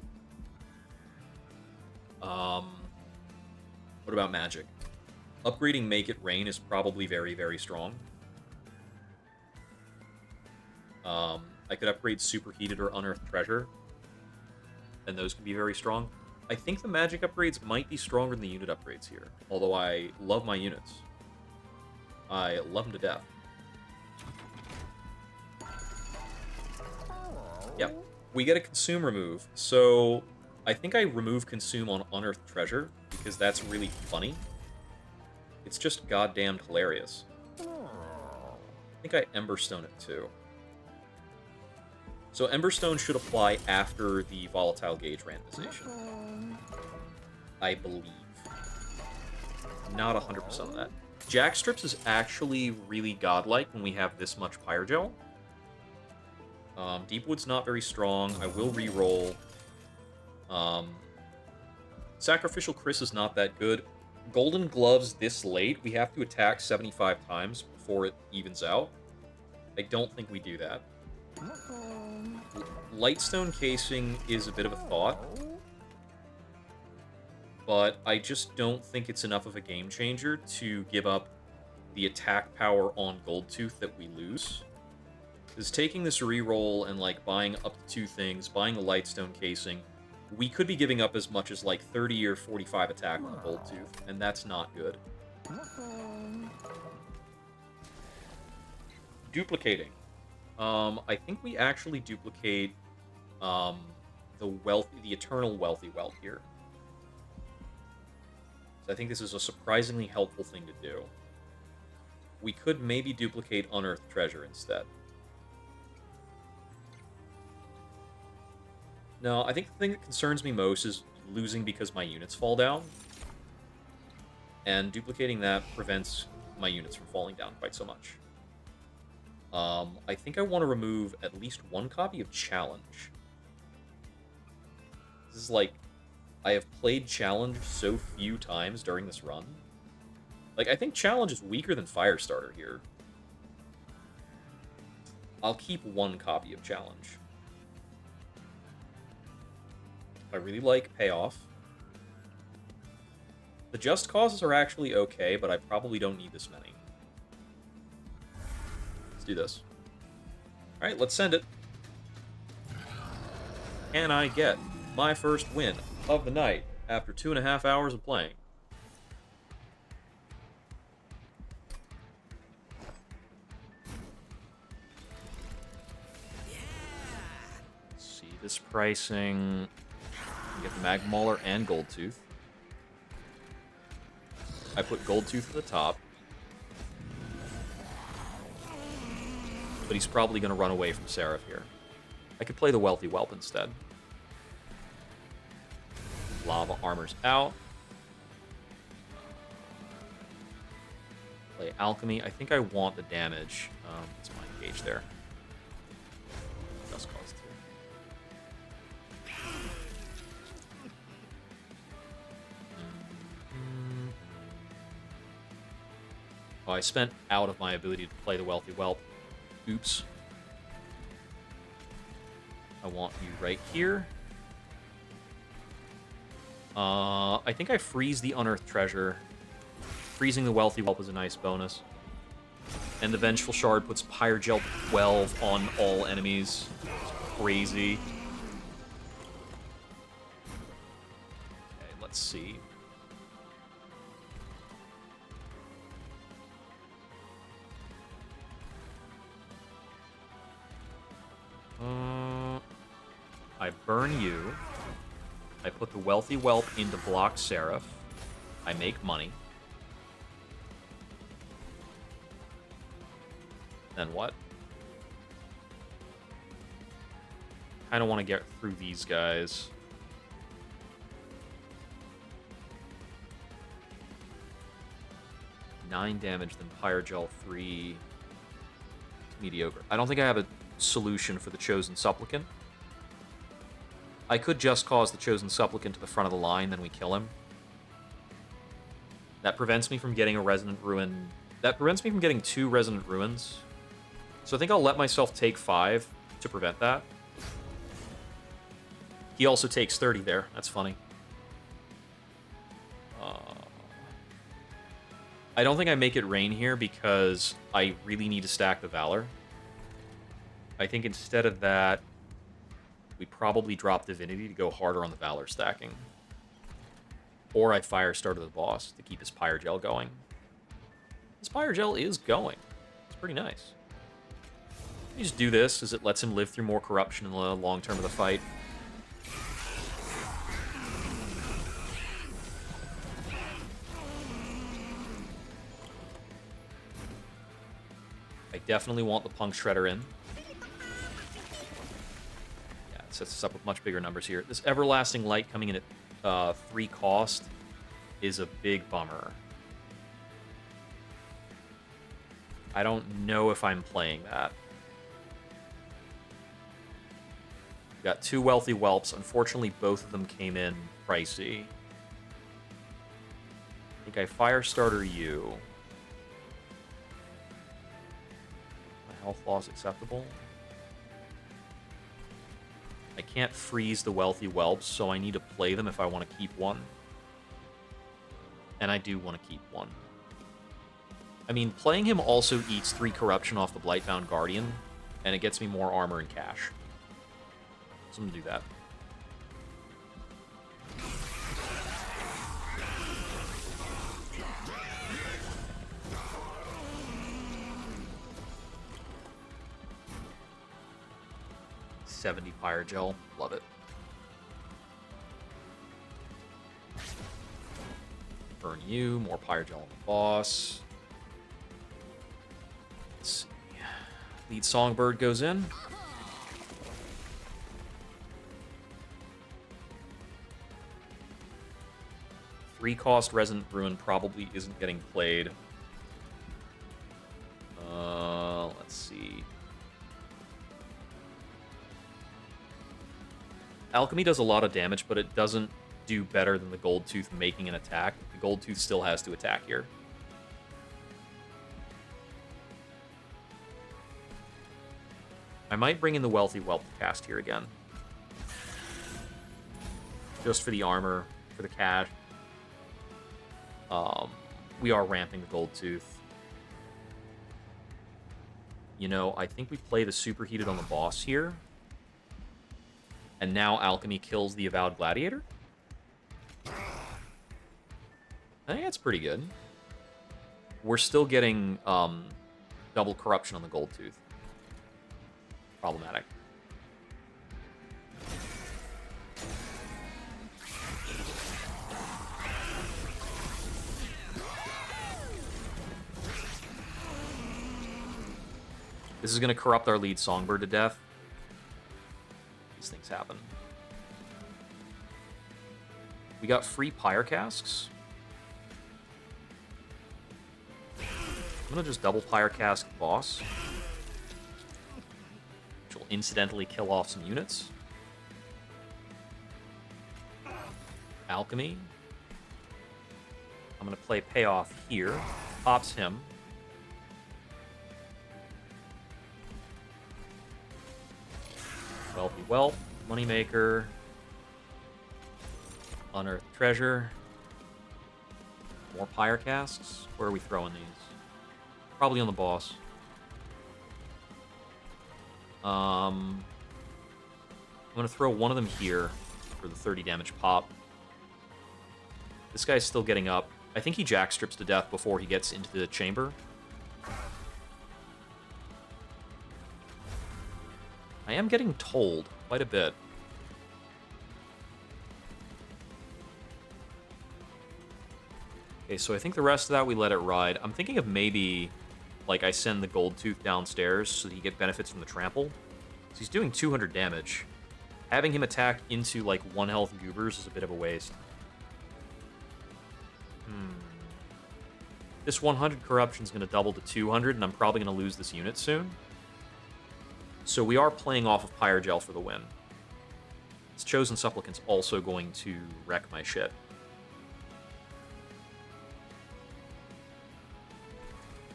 What about magic? Upgrading Make It Rain is probably very, very strong. I could upgrade Superheated or Unearthed Treasure, and those can be very strong. I think the magic upgrades might be stronger than the unit upgrades here, although I love my units. I love them to death. Yep. We get a Consume remove, so I think I remove Consume on Unearthed Treasure, because that's really funny. It's just goddamn hilarious. I think I Emberstone it too. So Emberstone should apply after the Volatile Gauge randomization. I believe. Not 100% on that. Jackstrips is actually really godlike when we have this much Pyre Gel. Deepwood's not very strong. I will re-roll. Sacrificial Chris is not that good. Golden Gloves this late, we have to attack 75 times before it evens out. I don't think we do that. Lightstone Casing is a bit of a thought, but I just don't think it's enough of a game changer to give up the attack power on Goldtooth that we lose. Because taking this reroll and like buying up to 2 things, buying the Lightstone Casing, we could be giving up as much as like 30 or 45 attack on Goldtooth, and that's not good. Duplicating. I think we actually duplicate the Eternal Wealthy Whelp here. So I think this is a surprisingly helpful thing to do. We could maybe duplicate Unearthed Treasure instead. No, I think the thing that concerns me most is losing because my units fall down. And duplicating that prevents my units from falling down quite so much. I think I want to remove at least one copy of Challenge. This is like, I have played Challenge so few times during this run. Like, I think Challenge is weaker than Firestarter here. I'll keep one copy of Challenge. I really like Payoff. The Just Causes are actually okay, but I probably don't need this many. Let's do this. Alright, let's send it. Can I get my first win of the night after 2.5 hours of playing? Let's see, this pricing... Get the Mag Mauler and Gold Tooth. I put Gold Tooth at the top. But he's probably going to run away from Seraph here. I could play the Wealthy Whelp instead. Lava Armor's out. Play Alchemy. I think I want the damage. It's my engage there. Just Cause 2. Oh, I spent out of my ability to play the Wealthy Whelp. Oops. I want you right here. I think I freeze the Unearthed Treasure. Freezing the Wealthy Whelp is a nice bonus. And the Vengeful Shard puts Pyrogel 12 on all enemies. It's crazy. Okay, let's see. I burn you. I put the Wealthy Whelp into block Seraph. I make money. Then what? Kind of want to get through these guys. Nine damage, then Pyrogel 3. Mediocre. I don't think I have a solution for the Chosen Supplicant. I could just cause the Chosen Supplicant to the front of the line, then we kill him. That prevents me from getting a Resonant Ruin. That prevents me from getting 2 Resonant Ruins. So I think I'll let myself take 5 to prevent that. He also takes 30 there. That's funny. I don't think I make it rain here because I really need to stack the Valor. I think instead of that, we probably drop Divinity to go harder on the Valor stacking. Or I Firestarter the boss to keep his Pyrogel going. His Pyrogel is going. It's pretty nice. You just do this, as it lets him live through more corruption in the long term of the fight. I definitely want the Punk Shredder in. Yeah, it sets us up with much bigger numbers here. This Everlasting Light coming in at 3 cost is a big bummer. I don't know if I'm playing that. Got 2 Wealthy Whelps. Unfortunately, both of them came in pricey. I think I Firestarter you. My health loss acceptable. I can't freeze the Wealthy Whelps, so I need to play them if I want to keep one. And I do want to keep one. I mean, playing him also eats 3 corruption off the Blightbound Guardian, and it gets me more armor and cash. So I'm going to do that. $70 Pyrogel. Love it. Burn burn you. More Pyrogel on the boss. Let's see. Lead Songbird goes in. Three-cost Resonant Ruin probably isn't getting played. Let's see. Alchemy does a lot of damage, but it doesn't do better than the Gold Tooth making an attack. The Gold Tooth still has to attack here. I might bring in the Wealthy Whelp to cast here again. Just for the armor, for the cash. We are ramping the Gold Tooth. You know, I think we play the Superheated on the boss here. And now Alchemy kills the Avowed Gladiator? I think that's pretty good. We're still getting double corruption on the Gold Tooth. Problematic. This is going to corrupt our lead Songbird to death. These things happen. We got free Pyre Casks. I'm going to just double Pyre Cask the boss, which will incidentally kill off some units. Alchemy. I'm going to play Payoff here. Pops him. Wealthy Whelp, Moneymaker, Unearthed Treasure, more Pyre Casks. Where are we throwing these? Probably on the boss. I'm going to throw one of them here for the 30 damage pop. This guy's still getting up. I think he jackstrips to death before he gets into the chamber. I am getting told quite a bit. Okay, so I think the rest of that we let it ride. I'm thinking of maybe, like, I send the Gold Tooth downstairs so that he get benefits from the trample. So he's doing 200 damage. Having him attack into, like, 1 health goobers is a bit of a waste. This 100 corruption is going to double to 200, and I'm probably going to lose this unit soon. So we are playing off of Pyrogel for the win. This Chosen Supplicant's also going to wreck my shit.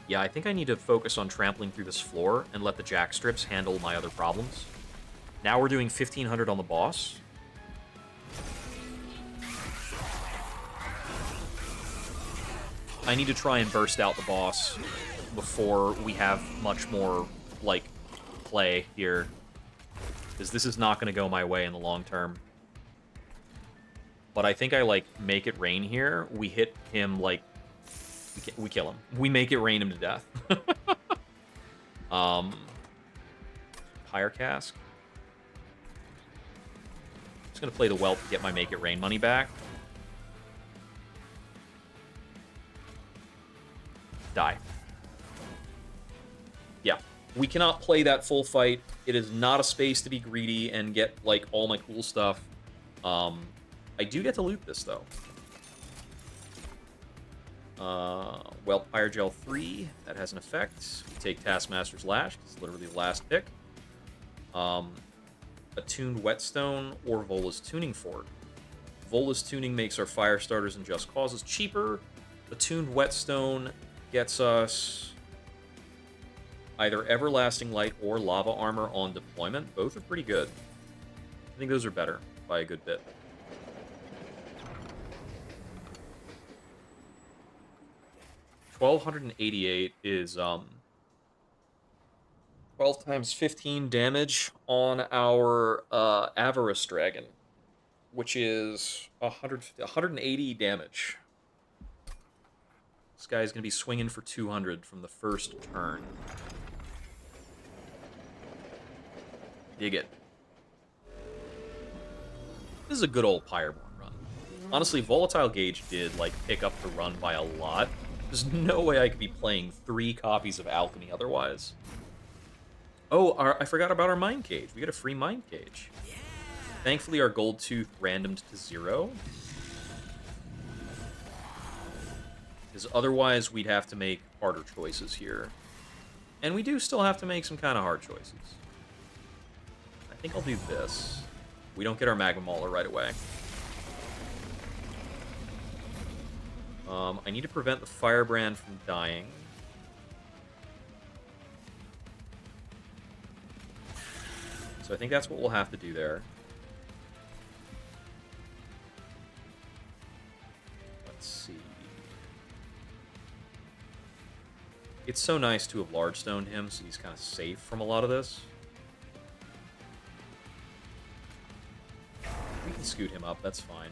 Yeah, I think I need to focus on trampling through this floor and let the jackstrips handle my other problems. Now we're doing 1500 on the boss. I need to try and burst out the boss before we have much more, like, play here, because this is not going to go my way in the long term. But I think I, like, make it rain here. We hit him, like, we kill him. We make it rain him to death. Pyre Cask. Just going to play the Whelp to get my Make It Rain money back. Die. Yeah. We cannot play that full fight. It is not a space to be greedy and get, like, all my cool stuff. I do get to loot this, though. Well, Pyrogel 3, that has an effect. We take Taskmaster's Lash, it's literally the last pick. Attuned Whetstone or Vola's Tuning Fork. Vola's Tuning makes our fire starters and Just Causes cheaper. Attuned Whetstone gets us either Everlasting Light or Lava Armor on deployment. Both are pretty good. I think those are better by a good bit. $1,288 is 12 times 15 damage on our Avarice Dragon, which is 180 damage. This guy's going to be swinging for 200 from the first turn. Dig it. This is a good old Pyreborn run. Honestly, Volatile Gauge did, like, pick up the run by a lot. There's no way I could be playing 3 copies of Alchemy otherwise. Oh, I forgot about our Mind Cage. We get a free Mind Cage. Thankfully, our Gold Tooth randomed to 0. Because otherwise, we'd have to make harder choices here. And we do still have to make some kind of hard choices. I think I'll do this. We don't get our Magma Mauler right away. I need to prevent the Firebrand from dying. So I think that's what we'll have to do there. Let's see. It's so nice to have large stoned him, so he's kind of safe from a lot of this. We can scoot him up, that's fine.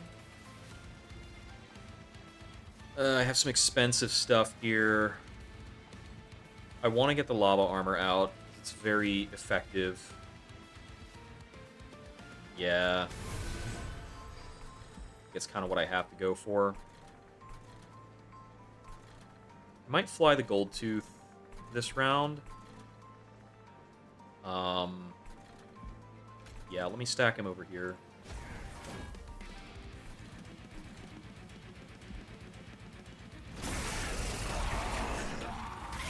I have some expensive stuff here. I want to get the lava armor out. It's very effective. Yeah. It's kind of what I have to go for. I might fly the Gold Tooth this round. Yeah, let me stack him over here.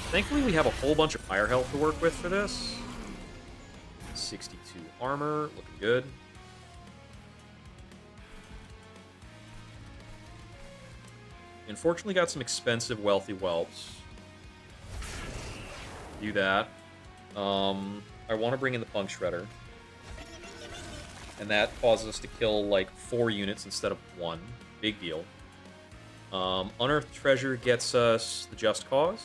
Thankfully, we have a whole bunch of fire health to work with for this. 62 armor, looking good. Unfortunately, got some expensive Wealthy Whelps. Do that. I want to bring in the Punk Shredder. And that causes us to kill, like, 4 units instead of 1. Big deal. Unearthed Treasure gets us the Just Cause.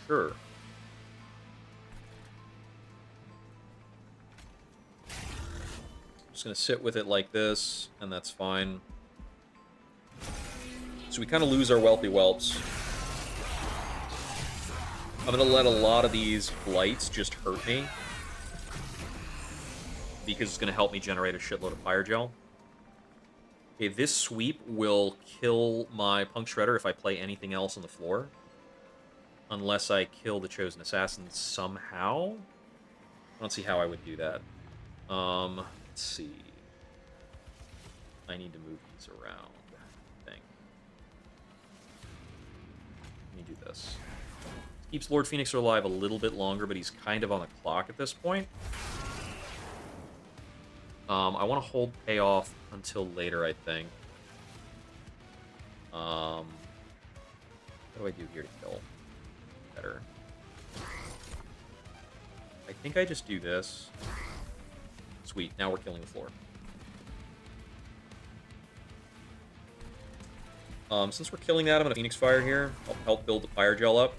Sure. Just going to sit with it like this, and that's fine. So we kind of lose our Wealthy Whelps. I'm going to let a lot of these Blights just hurt me. Because it's going to help me generate a shitload of Fire Gel. Okay, this sweep will kill my Punk Shredder if I play anything else on the floor. Unless I kill the Chosen Assassin somehow. I don't see how I would do that. Let's see. I need to move these around, I think. Let me do this. Keeps Lord Phoenix alive a little bit longer, but he's kind of on the clock at this point. I want to hold payoff until later, I think. What do I do here to kill? Better. I think I just do this. Sweet, now we're killing the floor. Since we're killing that, I'm going to Phoenix Fire here. I'll help build the Fire Gel up.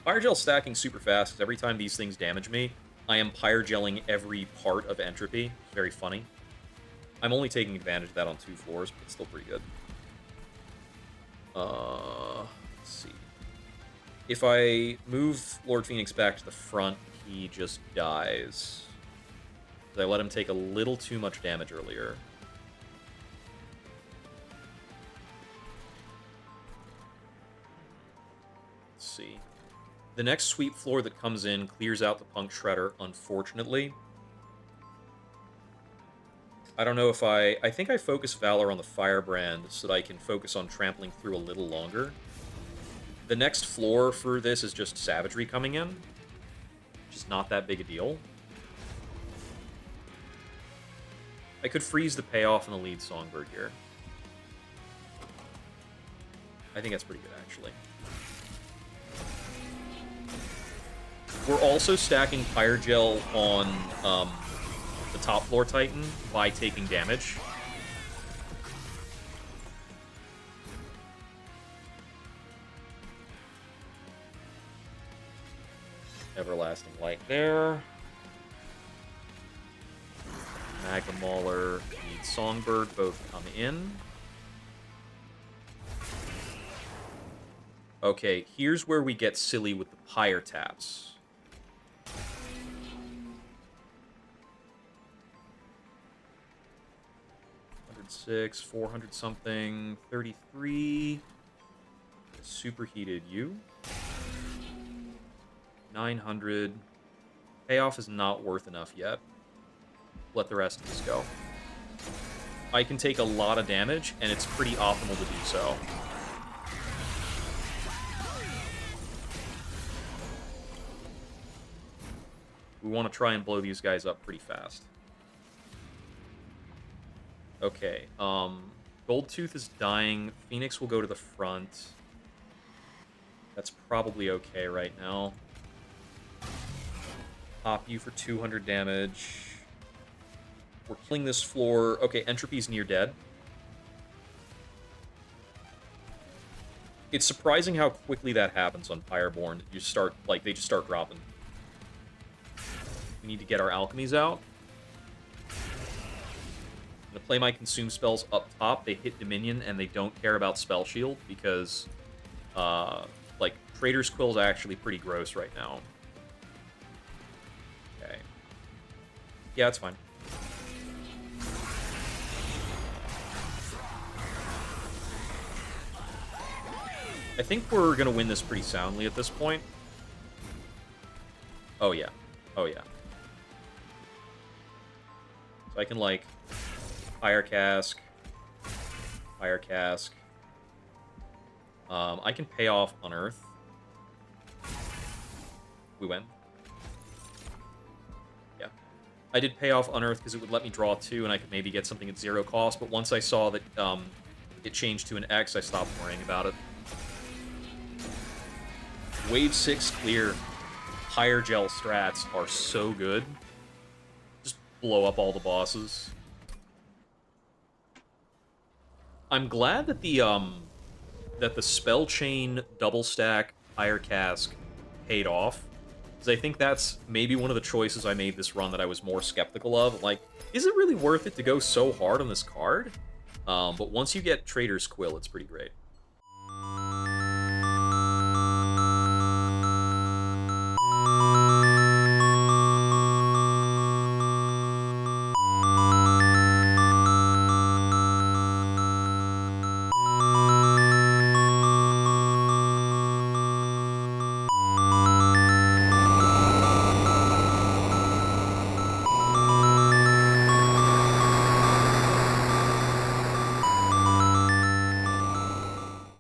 Fire Gel stacking super fast, because every time these things damage me, I am Pyre Gelling every part of Entropy. It's very funny. I'm only taking advantage of that on 2 floors, but it's still pretty good. Let's see. If I move Lord Phoenix back to the front, he just dies. I let him take a little too much damage earlier. Let's see. The next sweep floor that comes in clears out the Punk Shredder, unfortunately. I don't know if I think I focus Valor on the Firebrand so that I can focus on trampling through a little longer. The next floor for this is just Savagery coming in, which is not that big a deal. I could freeze the payoff and the lead Songbird here. I think that's pretty good, actually. We're also stacking Fire Gel on the top floor Titan by taking damage. Everlasting Light there. Magma Mauler, Lead Songbird both come in. Okay, here's where we get silly with the Pyre taps. 6, 400 something, 33. Superheated you. 900. Payoff is not worth enough yet. Let the rest of this go. I can take a lot of damage, and it's pretty optimal to do so. We want to try and blow these guys up pretty fast. Okay, Goldtooth is dying. Phoenix will go to the front. That's probably okay right now. Pop you for 200 damage. We're killing this floor. Okay, Entropy's near dead. It's surprising how quickly that happens on Fireborn. You start, like, they just start dropping. We need to get our alchemies out. I'm going to play my consume spells up top. They hit Dominion, and they don't care about Spell Shield, because, like, Trader's Quill is actually pretty gross right now. Okay. Yeah, it's fine. I think we're going to win this pretty soundly at this point. Oh, yeah. Oh, yeah. So I can, like, Fire Cask. Fire Cask. I can pay off Unearth. We win. Yeah. I did pay off Unearth because it would let me draw 2, and I could maybe get something at 0 cost, but once I saw that it changed to an X, I stopped worrying about it. Wave 6 clear higher gel strats are so good. Just blow up all the bosses. I'm glad that the spell chain double stack higher cask paid off, because I think that's maybe one of the choices I made this run that I was more skeptical of. Like, is it really worth it to go so hard on this card? But once you get Trader's Quill, it's pretty great.